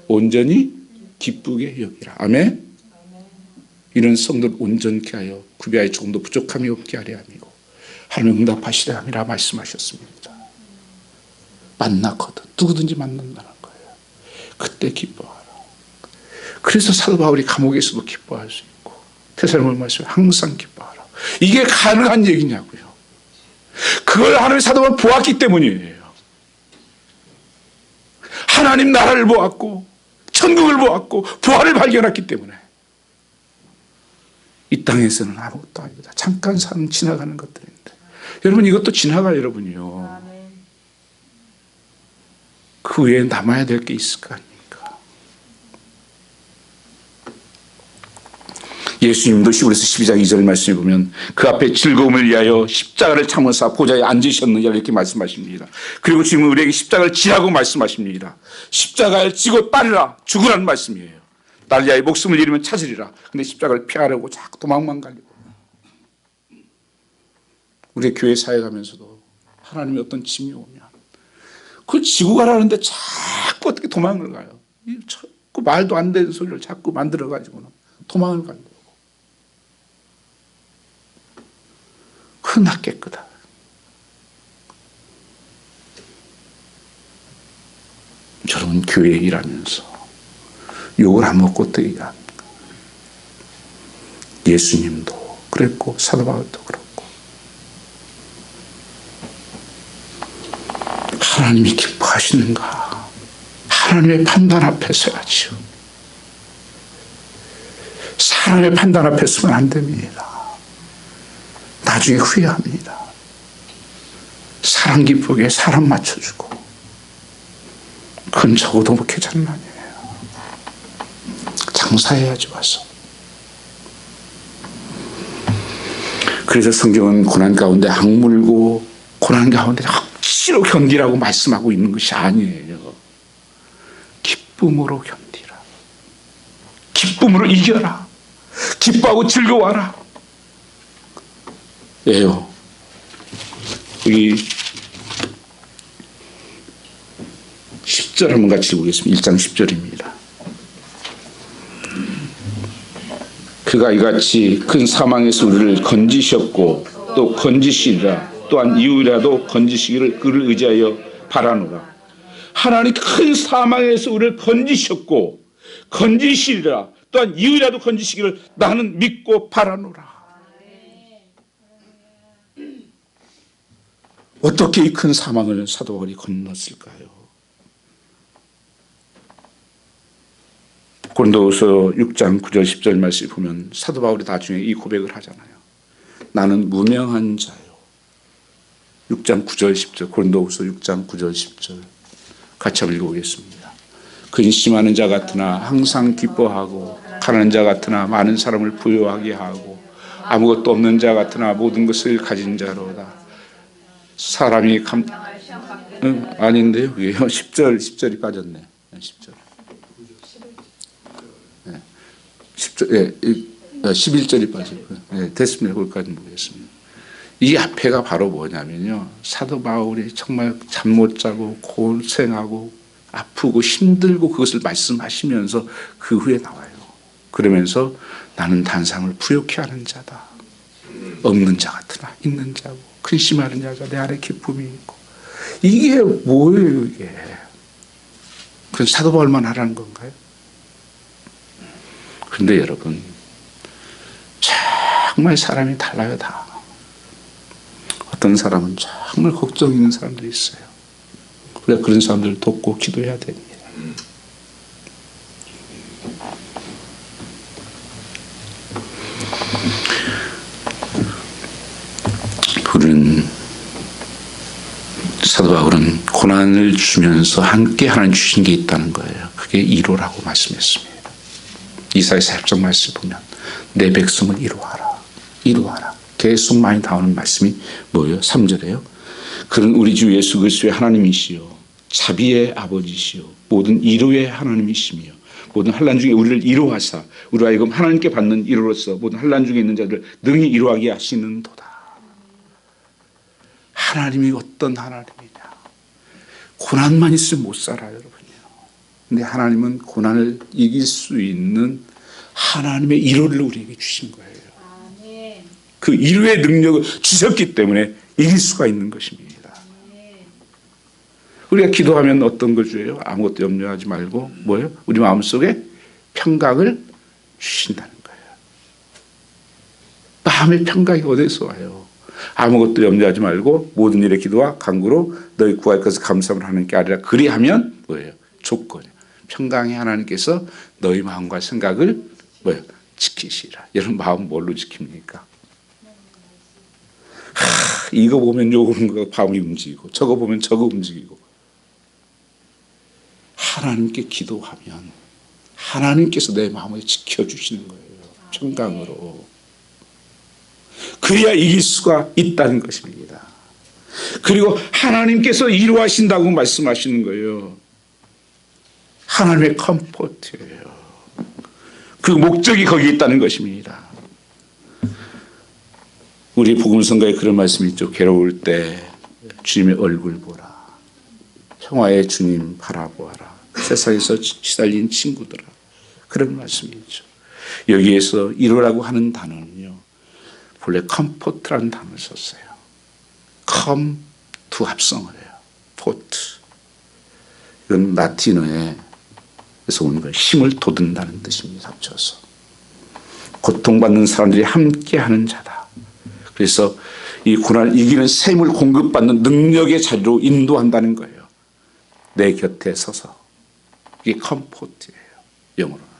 온전히 기쁘게 여기라. 아멘. 이런 성도를 온전케 하여 구비하여 조금도 부족함이 없게 하려 함이고 하나님 응답하시려 함이라 말씀하셨습니다. 만나거든 누구든지 만난다는 거예요. 그때 기뻐하라. 그래서 사도 바울이 감옥에서도 기뻐할 수 있고 테살로니가 말씀에 항상 기뻐하라. 이게 가능한 얘기냐고요. 그걸 하나님의 사도 바울이 보았기 때문이에요. 하나님 나라를 보았고 천국을 보았고 부활을 발견했기 때문에 이 땅에서는 아무것도 아닙니다. 잠깐 사는 지나가는 것들인데 여러분 이것도 지나가요. 여러분이요. 그 외에 남아야 될 게 있을 거 아닙니까? 예수님도 히브리서 12장 2절 말씀에 보면 그 앞에 즐거움을 위하여 십자가를 참으사 보좌에 앉으셨느냐 이렇게 말씀하십니다. 그리고 지금 우리에게 십자가를 지라고 말씀하십니다. 십자가를 지고 따르라 죽으라는 말씀이에요. 나를 위하여 목숨을 잃으면 찾으리라. 근데 십자가를 피하려고 자꾸 도망만 가려고. 우리 교회 사회 가면서도 하나님의 어떤 짐이 오면 그걸 지고 가라는데 자꾸 어떻게 도망을 가요. 자꾸 말도 안 되는 소리를 자꾸 만들어가지고는 도망을 가려고. 그나 깨끗하다. 여러분 교회에 일하면서 욕을 안 먹고 어떻게 일합니까? 예수님도 그랬고 사도 바울도 그렇고 하나님이 기뻐하시는가? 하나님의 판단 앞에 서야지요. 사람의 판단 앞에 서면 안 됩니다. 나중에 후회합니다. 사람 기쁘게 사람 맞춰주고 그건 적어도 뭐 괜찮은 아니에요. 장사해야지 와서. 그래서 성경은 고난 가운데 악물고 고난 가운데 억지로 견디라고 말씀하고 있는 것이 아니에요. 기쁨으로 견디라. 기쁨으로 이겨라. 기뻐하고 즐거워하라. 예요. 여기 10절 한번 같이 보겠습니다. 1장 10절입니다. 그가 이같이 큰 사망에서 우리를 건지셨고 또 건지시리라. 또한 이후라도 건지시기를 그를 의지하여 바라노라. 하나님 큰 사망에서 우리를 건지셨고 건지시리라. 또한 이후라도 건지시기를 나는 믿고 바라노라. 어떻게 이 큰 사망을 사도 바울이 건넜을까요? 고린도후서 6장 9절 10절 말씀 보면 사도 바울이 나중에 이 고백을 하잖아요. 나는 무명한 자요. 6장 9절 10절 고린도후서 6장 9절 10절 같이 한번 읽어보겠습니다. 근심하는 자 같으나 항상 기뻐하고 가난한 자 같으나 많은 사람을 부유하게 하고 아무것도 없는 자 같으나 모든 것을 가진 자로다. 사람이 아닌데요. 10절이 빠졌네. 10절. 10절, 11절이 빠지고. 됐습니다. 거기까지 보겠습니다. 이 앞에가 바로 뭐냐면요. 사도 바울이 정말 잠 못 자고 고생하고 아프고 힘들고 그것을 말씀하시면서 그 후에 나와요. 그러면서 나는 단상을 부욕해 하는 자다. 없는 자 같으나 있는 자고 근심하는 자가 내 안에 기쁨이 있고. 이게 뭐예요 이게. 그건 사도 바울만 하라는 건가요? 그런데 여러분 정말 사람이 달라요 다. 어떤 사람은 정말 걱정 있는 사람들이 있어요. 우리가 그런 사람들을 돕고 기도해야 됩니다. 우리는 사도 바울은 고난을 주면서 함께 하나님 주신 게 있다는 거예요. 그게 이루라고 말씀했습니다. 이사야서 40장 말씀 보면 내 백성을 이루어라. 이루어라. 계속 많이 나오는 말씀이 뭐예요? 3절에요. 그는 우리 주 예수 그리스도의 하나님이시요 자비의 아버지시요 모든 이루의 하나님이시며 모든 환난 중에 우리를 이루하사 우리와 하여금 하나님께 받는 이루로서 모든 환난 중에 있는 자들을 능히 이루하게 하시는도다. 하나님이 어떤 하나님이냐. 고난만 있으면 못 살아요 여러분요. 근데 하나님은 고난을 이길 수 있는 하나님의 일호를 우리에게 주신 거예요. 아멘. 그 일호의 능력을 주셨기 때문에 이길 수가 있는 것입니다. 우리가 기도하면 어떤 걸 줘요? 아무것도 염려하지 말고 뭐예요? 우리 마음속에 평강을 주신다는 거예요. 마음의 평강이 어디서 와요? 아무것도 염려하지 말고 모든 일에 기도와 간구로 너희 구할 것을 감사함을 하나님께 아뢰라. 그리하면 뭐예요? 조건이에요. 평강의 하나님께서 너희 마음과 생각을 뭐예요? 지키시라. 여러분 마음 뭘로 지킵니까? 이거 보면 요거 마음이 움직이고 저거 보면 저거 움직이고. 하나님께 기도하면 하나님께서 내 마음을 지켜주시는 거예요. 평강으로. 그래야 이길 수가 있다는 것입니다. 그리고 하나님께서 이루하신다고 말씀하시는 거예요. 하나님의 컴포트예요. 그 목적이 거기에 있다는 것입니다. 우리 복음성가에 그런 말씀이 있죠. 괴로울 때 주님의 얼굴 보라. 평화의 주님 바라보아라. 세상에서 시달린 친구들아. 그런 말씀이 있죠. 여기에서 이루라고 하는 단어는요. 본래 컴포트라는 단어를 썼어요. come to 합성을 해요. 포트. 이건 라틴어에서 오는 거예요. 힘을 돋운다는 뜻입니다. 합쳐서. 고통받는 사람들이 함께하는 자다. 그래서 이 고난을 이기는 셈을 공급받는 능력의 자리로 인도한다는 거예요. 내 곁에 서서. 이게 컴포트예요. 영어로는.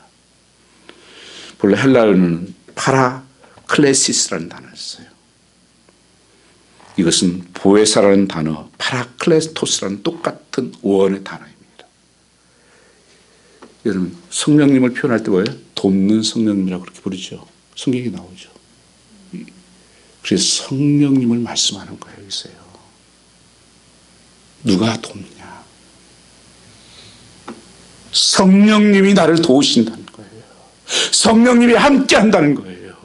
본래 헬라어는 파라클레시스라는 단어를 써요. 이것은 보혜사라는 단어, 파라클레토스라는 똑같은 원어의 단어입니다. 여러분 성령님을 표현할 때 뭐예요? 돕는 성령님이라고 그렇게 부르죠. 성경이 나오죠. 그래서 성령님을 말씀하는 거예요. 여기서요. 누가 돕냐? 성령님이 나를 도우신다는 거예요. 성령님이 함께 한다는 거예요.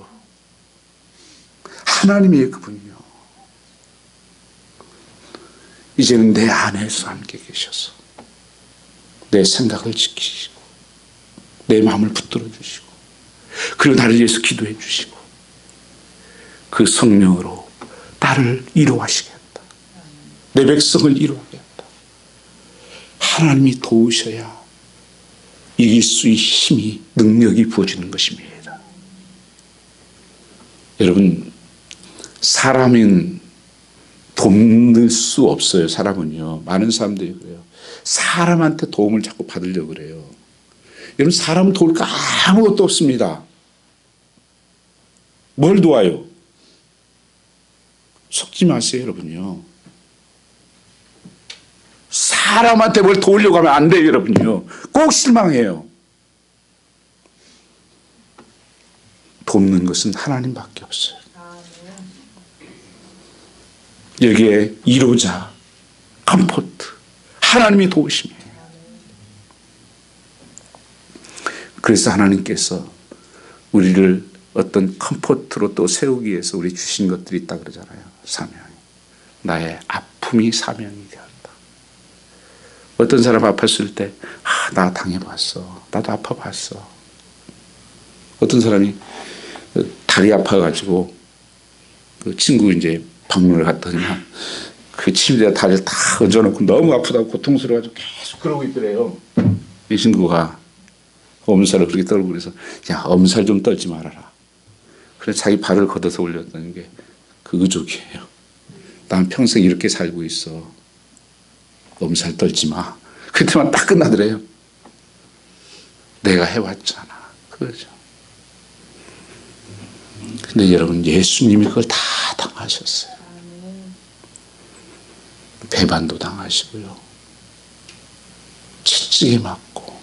하나님이에요, 그분이요. 이제는 내 안에서 함께 계셔서 내 생각을 지키시고 내 마음을 붙들어 주시고 그리고 나를 위해서 기도해 주시고 그 성령으로 나를 이루하시겠다. 내 백성을 이루하겠다. 하나님이 도우셔야 이길 수 있는 힘이 능력이 부어지는 것입니다. 여러분 사람은 돕는 수 없어요. 사람은요. 많은 사람들이 그래요. 사람한테 도움을 자꾸 받으려고 그래요. 여러분 사람은 도울 거 아무것도 없습니다. 뭘 도와요? 속지 마세요, 여러분요. 사람한테 뭘 도우려고 하면 안 돼요, 여러분요. 꼭 실망해요. 돕는 것은 하나님밖에 없어요. 여기에 이로자, 컴포트, 하나님이 도우심이에요. 그래서 하나님께서 우리를 어떤 컴포트로 또 세우기 위해서 우리 주신 것들이 있다 그러잖아요. 사명이. 나의 아픔이 사명이 되었다. 어떤 사람 아팠을 때, 나 당해봤어. 나도 아파봤어. 어떤 사람이 다리 아파가지고 그 친구 이제 방문을 갔더니 그 침대에 다리를 다 얹어놓고 너무 아프다고 고통스러워가지고 계속 그러고 있더래요. 이 친구가 엄살을 그렇게 떨고 그래서 야 엄살 좀 떨지 말아라. 그래서 자기 발을 걷어서 올렸다는 게 그 의족이에요. 난 평생 이렇게 살고 있어. 엄살 떨지 마. 그때만 딱 끝나더래요. 내가 해왔잖아. 그거죠. 근데 여러분 예수님이 그걸 다 당하셨어요. 배반도 당하시고요. 채찍에 맞고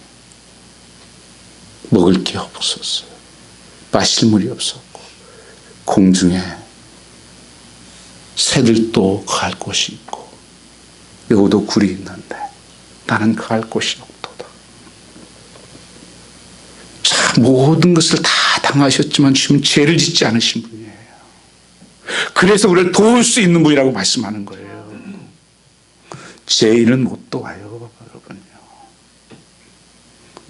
먹을 게 없었어요. 마실 물이 없었고 공중에 새들도 거할 곳이 있고 여기도 굴이 있는데 나는 거할 곳이 없도다. 자, 모든 것을 다 당하셨지만 주님은 죄를 짓지 않으신 분이에요. 그래서 우리를 도울 수 있는 분이라고 말씀하는 거예요. 죄인은 못 도와요, 여러분요.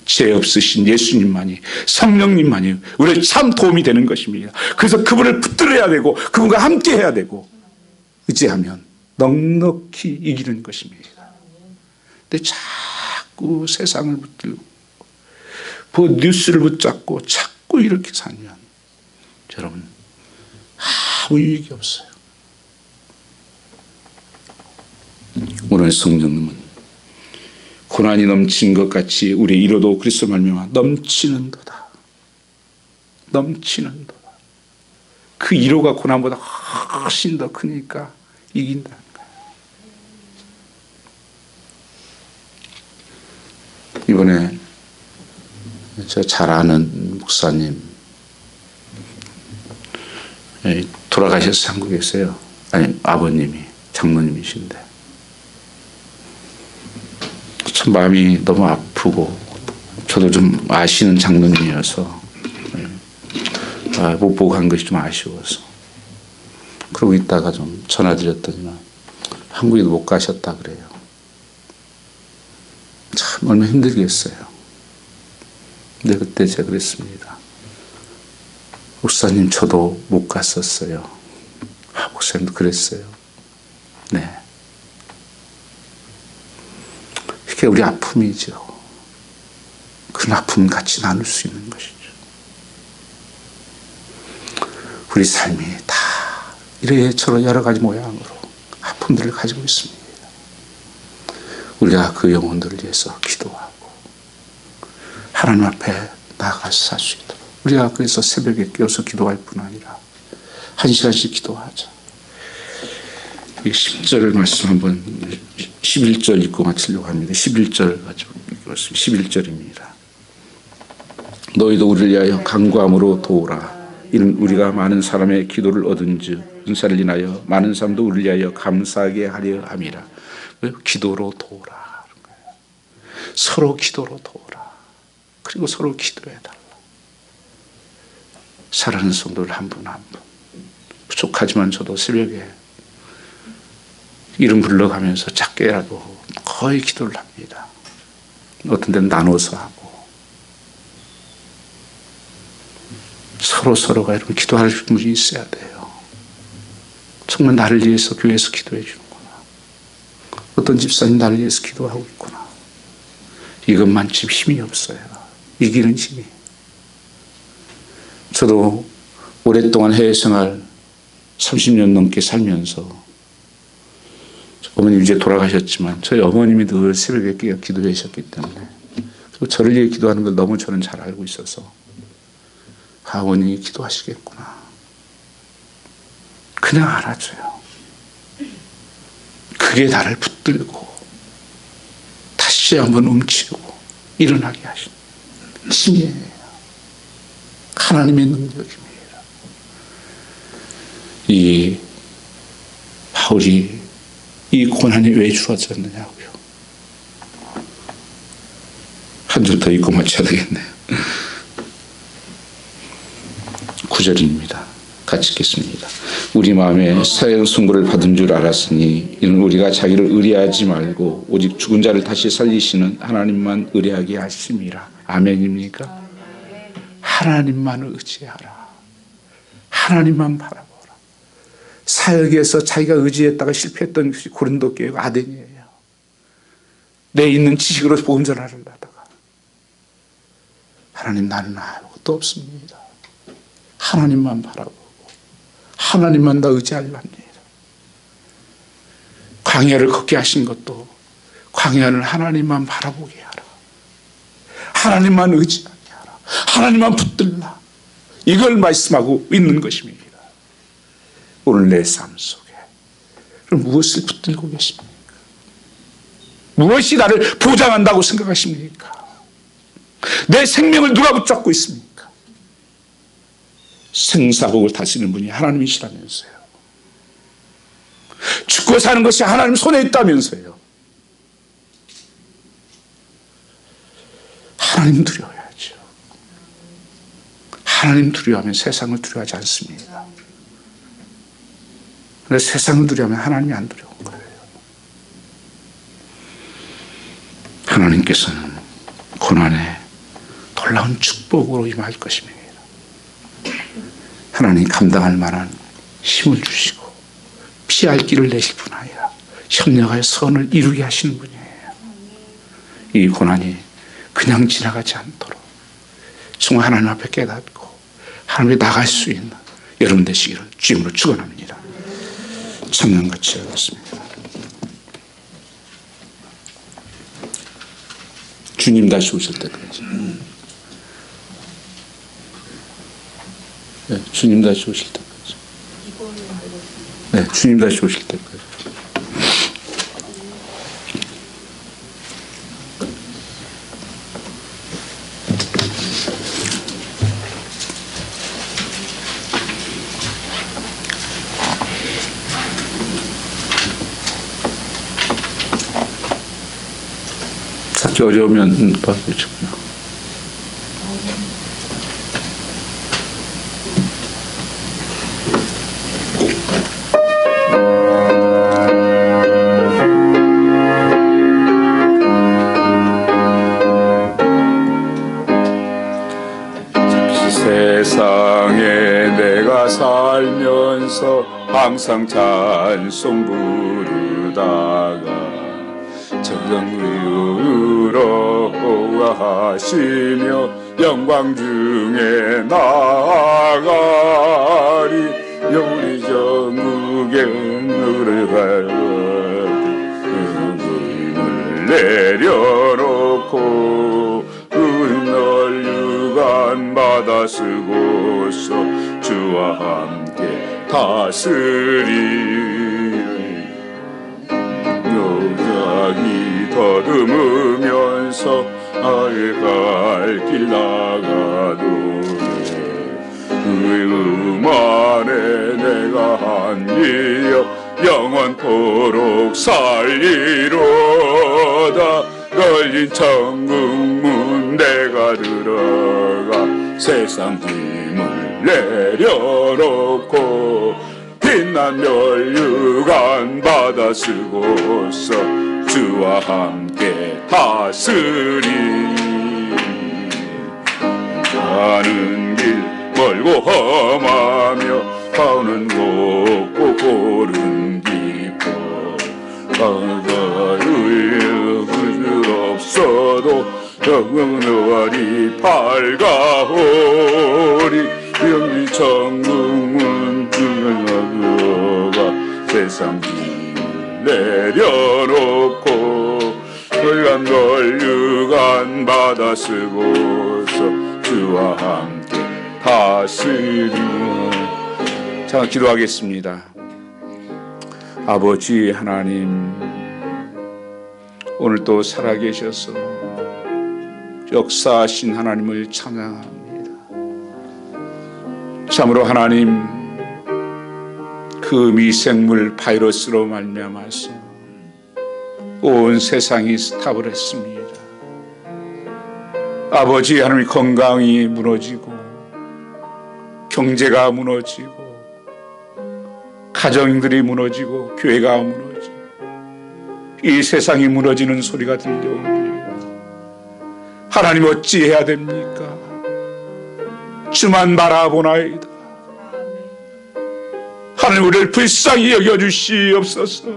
죄 없으신 예수님만이, 성령님만이 우리의 참 도움이 되는 것입니다. 그래서 그분을 붙들어야 되고 그분과 함께 해야 되고 의지하면 넉넉히 이기는 것입니다. 근데 자꾸 세상을 붙들고 뉴스를 붙잡고 자꾸 이렇게 살면 여러분 아무 유익이 없어요. 오늘 성령님은 고난이 넘친 것 같이 우리 이로도 그리스도 말미암아 넘치는도다. 넘치는도다. 그 이로가 고난보다 훨씬 더 크니까 이긴다는 거예요. 이번에 저 잘 아는 목사님 돌아가셔서 한국에서요. 아니 아버님이 장로님이신데 참 마음이 너무 아프고 저도 좀 아시는 장로님이어서 못 보고 간 것이 좀 아쉬워서 그러고 있다가 좀 전화드렸더니만 한국에도 못 가셨다 그래요. 참 얼마나 힘들겠어요. 근데 그때 제가 그랬습니다. 목사님 저도 못 갔었어요. 목사님도 그랬어요. 네. 이게 우리 아픔이죠. 그 아픔 같이 나눌 수 있는 것이죠. 우리 삶이 다 이래저래 여러 가지 모양으로 아픔들을 가지고 있습니다. 우리가 그 영혼들을 위해서 기도하고 하나님 앞에 나아가서 살 수 있도록 우리가 그래서 새벽에 깨어서 기도할 뿐 아니라 1시간씩 기도하자. 이 10절 말씀 한번 11절 읽고 마치려고 합니다. 11절 가지고 읽었습니다. 11절입니다. 너희도 우리를 위하여 간구함으로 도우라. 이는 우리가 많은 사람의 기도를 얻은즉 은사를 인하여 많은 사람도 우리를 위하여 감사하게 하려 함이라. 기도로 도우라. 서로 기도로 도우라. 그리고 서로 기도해달라. 사랑하는 성도들 한 분 한 분. 부족하지만 저도 새벽에 이름 불러가면서 작게라도 거의 기도를 합니다. 어떤 데는 나눠서 하고 서로가 이런 기도할 분이 있어야 돼요. 정말 나를 위해서 교회에서 기도해 주는구나. 어떤 집사님 나를 위해서 기도하고 있구나. 이것만 지금 힘이 없어요. 이기는 힘이. 저도 오랫동안 해외 생활 30년 넘게 살면서 어머님 이제 돌아가셨지만 저희 어머님이 늘 새벽에 깨어 기도해 주셨기 때문에 그리고 저를 위해 기도하는 걸 너무 저는 잘 알고 있어서 어머님이 기도하시겠구나. 그냥 알아줘요. 그게 나를 붙들고 다시 한번 움츠리고 일어나게 하신 힘이에요. 하나님의 능력입니다. 이 바울이 이 고난이 왜 주어졌느냐고요. 한 줄 더 읽고 마쳐야 되겠네요. 9절입니다. 같이 읽겠습니다. 우리 마음에 사형 선고를 받은 줄 알았으니 이는 우리가 자기를 의뢰하지 말고 오직 죽은 자를 다시 살리시는 하나님만 의뢰하게 하심이라. 아멘입니까? 하나님만 의지하라. 하나님만 바라보라. 사역에서 자기가 의지했다가 실패했던 것이 고린도 교회 아덴이에요. 내 있는 지식으로 복음 전하를 하다가 하나님 나는 아무것도 없습니다. 하나님만 바라보고 하나님만 다 의지하려 합니다. 광야를 걷게 하신 것도 광야는 하나님만 바라보게 하라. 하나님만 의지하게 하라. 하나님만 붙들라. 이걸 말씀하고 있는 것입니다. 오늘 내 삶 속에 무엇을 붙들고 계십니까? 무엇이 나를 보장한다고 생각하십니까? 내 생명을 누가 붙잡고 있습니까? 생사복을 다스리는 분이 하나님이시라면서요. 죽고 사는 것이 하나님 손에 있다면서요. 하나님 두려워야죠. 하나님 두려워하면 세상을 두려워하지 않습니다. 그런데 세상을 두려워하면 하나님이 안 두려운 거예요. 하나님께서는 고난에 놀라운 축복으로 임할 것입니다. 하나님 감당할 만한 힘을 주시고 피할 길을 내실 뿐 아니라 협력하여 선을 이루게 하시는 분이에요. 이 고난이 그냥 지나가지 않도록 정말 하나님 앞에 깨닫고 하나님 앞에 나갈 수 있는 여러분 되시기를 주님으로 축원합니다. 찬양 같이 하겠습니다. 주님 다시 오실 때까지. 네, 주님 다시 오실 때까지. 네, 주님 다시 오실 때까지. 찾기 어려우면 봐주시고요. 세상에 내가 살면서 항상 찬송 부르다가 정의로워하시며 영광 중에 나아가리 우리 전국에 의를 내려놓고 널 유관 받아 쓰고서 주와 함께 다스리 여자기 더듬으면서 아예 갈 길 나가도록 그 음안에 내가 한기여 영원토록 살리로다 열린 천국문 내가 들어가 세상 힘을 내려놓고 빛난 멸류관 받아 쓰고서 주와 함께 다스리 가는 길 멀고 험하며 가는 곳고 고른 깊어 가가를 없어도 영원히 밝아오리 영리 천국문 들어가 세상 힘을 내려놓고 널간 널유관 받아 쓰고서 주와 함께 다스리며. 자, 기도하겠습니다. 아버지 하나님, 오늘도 살아계셔서 역사하신 하나님을 찬양합니다. 참으로 하나님, 그 미생물 바이러스로 말미암아서 온 세상이 스탑을 했습니다. 아버지 하나님, 건강이 무너지고 경제가 무너지고 가정들이 무너지고 교회가 무너지고 이 세상이 무너지는 소리가 들려옵니다. 하나님, 어찌해야 됩니까? 주만 바라보나이다. 하나님, 우리를 불쌍히 여겨주시옵소서.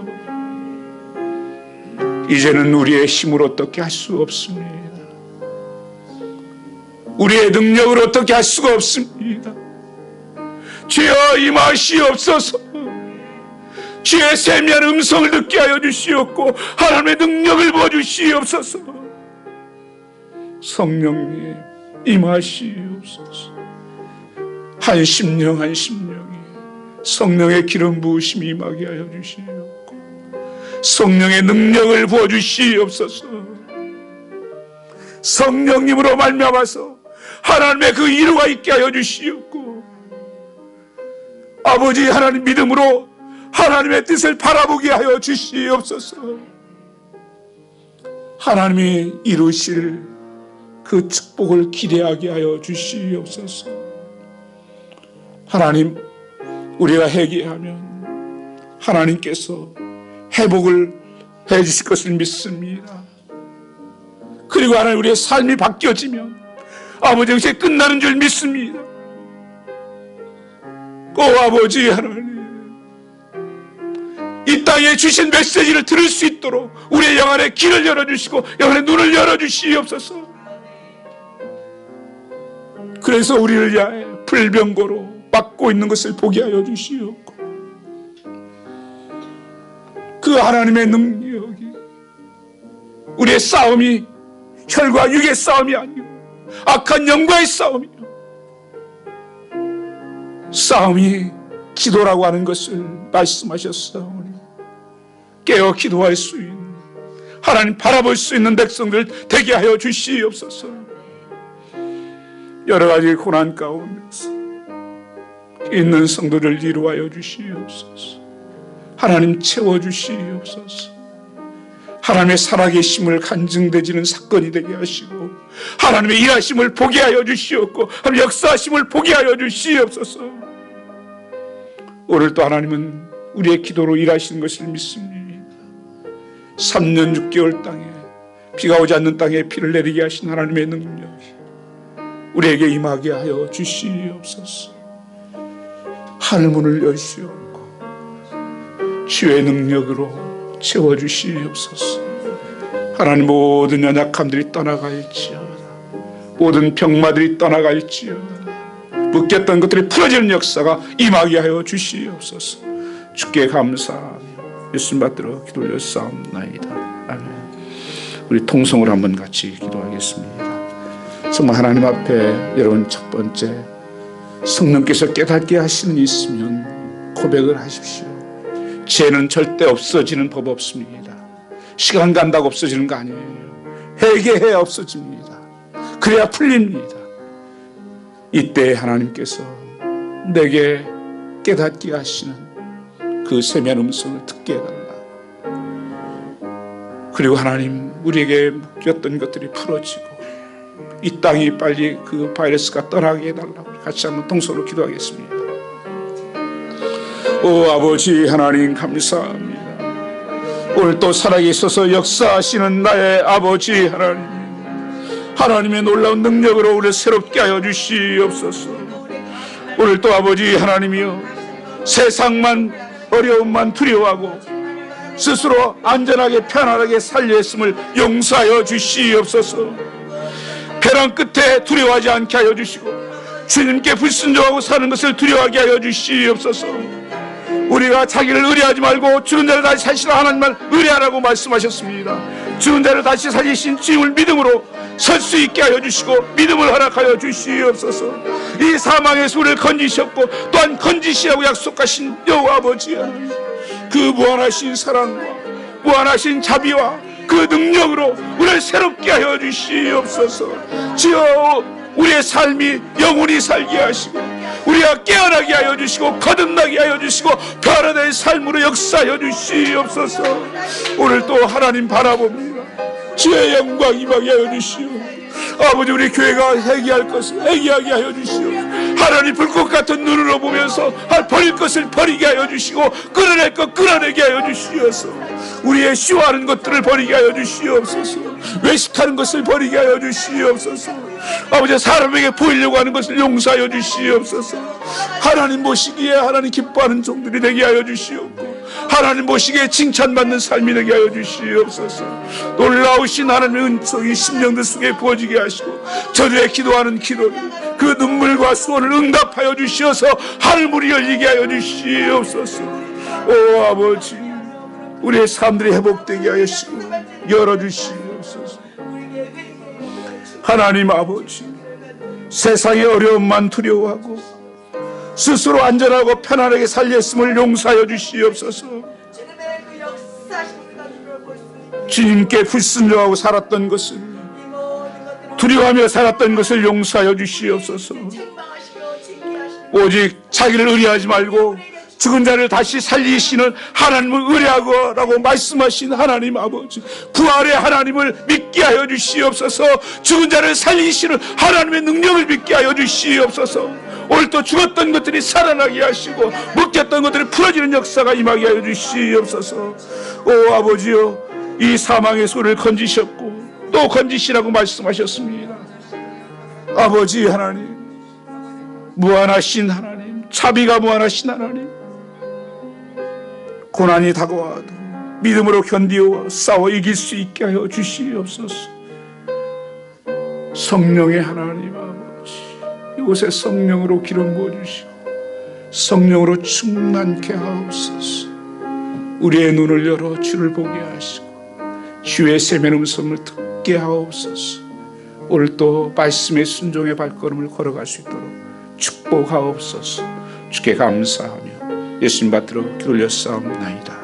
이제는 우리의 힘으로 어떻게 할 수 없습니다. 우리의 능력으로 어떻게 할 수가 없습니다. 주여 임하시옵소서. 주의 세미한 음성을 듣게 하여 주시옵고 하나님의 능력을 보여주시옵소서. 성령님 임하시옵소서. 한 심령 한 심령이 성령의 기름 부으심이 임하게 하여 주시옵고 성령의 능력을 부어주시옵소서. 성령님으로 말미암아서 하나님의 그 이루가 있게 하여 주시옵고 아버지 하나님 믿음으로 하나님의 뜻을 바라보게 하여 주시옵소서. 하나님이 이루실 그 축복을 기대하게 하여 주시옵소서. 하나님, 우리가 회개하면 하나님께서 회복을 해주실 것을 믿습니다. 그리고 하나님, 우리의 삶이 바뀌어지면 아버지 이제 끝나는 줄 믿습니다. 아버지 하나님, 이 땅에 주신 메시지를 들을 수 있도록 우리의 영안의 길을 열어주시고 영안의 눈을 열어주시옵소서. 그래서 우리를 위하여 불병거로 막고 있는 것을 보게 하여 주시옵고, 그 하나님의 능력이 우리의 싸움이 혈과 육의 싸움이 아니고 악한 영과의 싸움이요, 싸움이 기도라고 하는 것을 말씀하셨사오니 깨어 기도할 수 있는, 하나님 바라볼 수 있는 백성들 되게 하여 주시옵소서. 여러 가지 고난 가운데서 있는 성도를 이루하여 주시옵소서. 하나님 채워주시옵소서. 하나님의 살아계심을 간증되지는 사건이 되게 하시고 하나님의 일하심을 보게 하여 주시옵고 하나님의 역사하심을 보게 하여 주시옵소서. 오늘도 하나님은 우리의 기도로 일하시는 것을 믿습니다. 3년 6개월 땅에 비가 오지 않는 땅에 비를 내리게 하신 하나님의 능력이 우리에게 임하게 하여 주시옵소서. 하늘문을 여시옵고 주의 능력으로 채워주시옵소서. 하나님, 모든 연약함들이 떠나갈지어다, 모든 병마들이 떠나갈지어다, 묶였던 것들이 풀어지는 역사가 임하게 하여 주시옵소서. 주께 감사하며 예수님 받들어 기도 올렸사옵나이다. 아멘. 우리 통성으로 한번 같이 기도하겠습니다. 정말 하나님 앞에 여러분, 첫 번째 성령께서 깨닫게 하시는 일 있으면 고백을 하십시오. 죄는 절대 없어지는 법 없습니다. 시간 간다고 없어지는 거 아니에요. 회개해야 없어집니다. 그래야 풀립니다. 이때 하나님께서 내게 깨닫게 하시는 그 세미한 음성을 듣게 해달라. 그리고 하나님, 우리에게 묶였던 것들이 풀어지고 이 땅이 빨리 그 바이러스가 떠나게 해달라고 같이 한번 동서로 기도하겠습니다. 오 아버지 하나님, 감사합니다. 오늘 또 살아계셔서 역사하시는 나의 아버지 하나님, 하나님의 놀라운 능력으로 우리를 새롭게 하여 주시옵소서. 오늘 또 아버지 하나님이여, 세상만 어려움만 두려워하고 스스로 안전하게 편안하게 살려 했음을 용서하여 주시옵소서. 벼랑 끝에 두려워하지 않게 하여 주시고 주님께 불순종하고 사는 것을 두려워하게 하여 주시옵소서. 우리가 자기를 의뢰하지 말고 죽은 자를 다시 살리시라 하나님만 의뢰하라고 말씀하셨습니다. 죽은 자를 다시 살리신 주님을 믿음으로 설 수 있게 하여 주시고 믿음을 허락하여 주시옵소서. 이 사망에서 우리를 건지셨고 또한 건지시라고 약속하신 여호와 아버지 하나님, 그 무한하신 사랑과 무한하신 자비와 그 능력으로 우리를 새롭게 하여 주시옵소서. 주여, 우리의 삶이 영원히 살게 하시고 우리가 깨어나게 하여 주시고 거듭나게 하여 주시고 변화된 삶으로 역사하여 주시옵소서. 오늘 또 하나님 바라봅니다. 주의 영광 임하게 하여 주시오. 아버지, 우리 교회가 회개할 것을 회개하게 하여 주시오. 하나님 불꽃 같은 눈으로 보면서 버릴 것을 버리게 하여 주시고 끌어낼 것 끌어내게 하여 주시옵소서. 우리의 쉬워하는 것들을 버리게 하여 주시옵소서. 외식하는 것을 버리게 하여 주시옵소서. 아버지, 사람에게 보이려고 하는 것을 용서하여 주시옵소서. 하나님 보시기에 하나님 기뻐하는 종들이 되게 하여 주시옵고 하나님 보시기에 칭찬받는 삶이 되게 하여 주시옵소서. 놀라우신 하나님의 은총이 심령들 속에 부어지게 하시고 저주에 기도하는 기도를 그 눈물과 소원을 응답하여 주시어서 하늘문이 열리게 하여 주시옵소서. 오 아버지, 우리의 삶들이 회복되게 하시고 열어주시옵소서. 하나님 아버지, 세상의 어려움만 두려워하고 스스로 안전하고 편안하게 살렸음을 용서하여 주시옵소서. 주님께 불순종하고 살았던 것을, 두려워하며 살았던 것을 용서하여 주시옵소서. 오직 자기를 의뢰하지 말고 죽은 자를 다시 살리시는 하나님을 의뢰하고라고 말씀하신 하나님 아버지, 부활의 하나님을 믿게 하여 주시옵소서. 죽은 자를 살리시는 하나님의 능력을 믿게 하여 주시옵소서. 오늘 또 죽었던 것들이 살아나게 하시고 묶였던 것들이 풀어지는 역사가 임하게 하여 주시옵소서. 오 아버지여, 이 사망의 소를 건지셨고 또 건지시라고 말씀하셨습니다. 아버지 하나님, 무한하신 하나님, 자비가 무한하신 하나님, 고난이 다가와도 믿음으로 견디어 싸워 이길 수 있게 하여 주시옵소서. 성령의 하나님 아버지, 이곳에 성령으로 기름 부어주시고 성령으로 충만케 하옵소서. 우리의 눈을 열어 주를 보게 하시고 주의 세면 음성을 듣게 하옵소서. 오늘도 말씀의 순종의 발걸음을 걸어갈 수 있도록 축복하옵소서. 주께 감사하며 예수님 받들어 기도 올렸사옵나이다.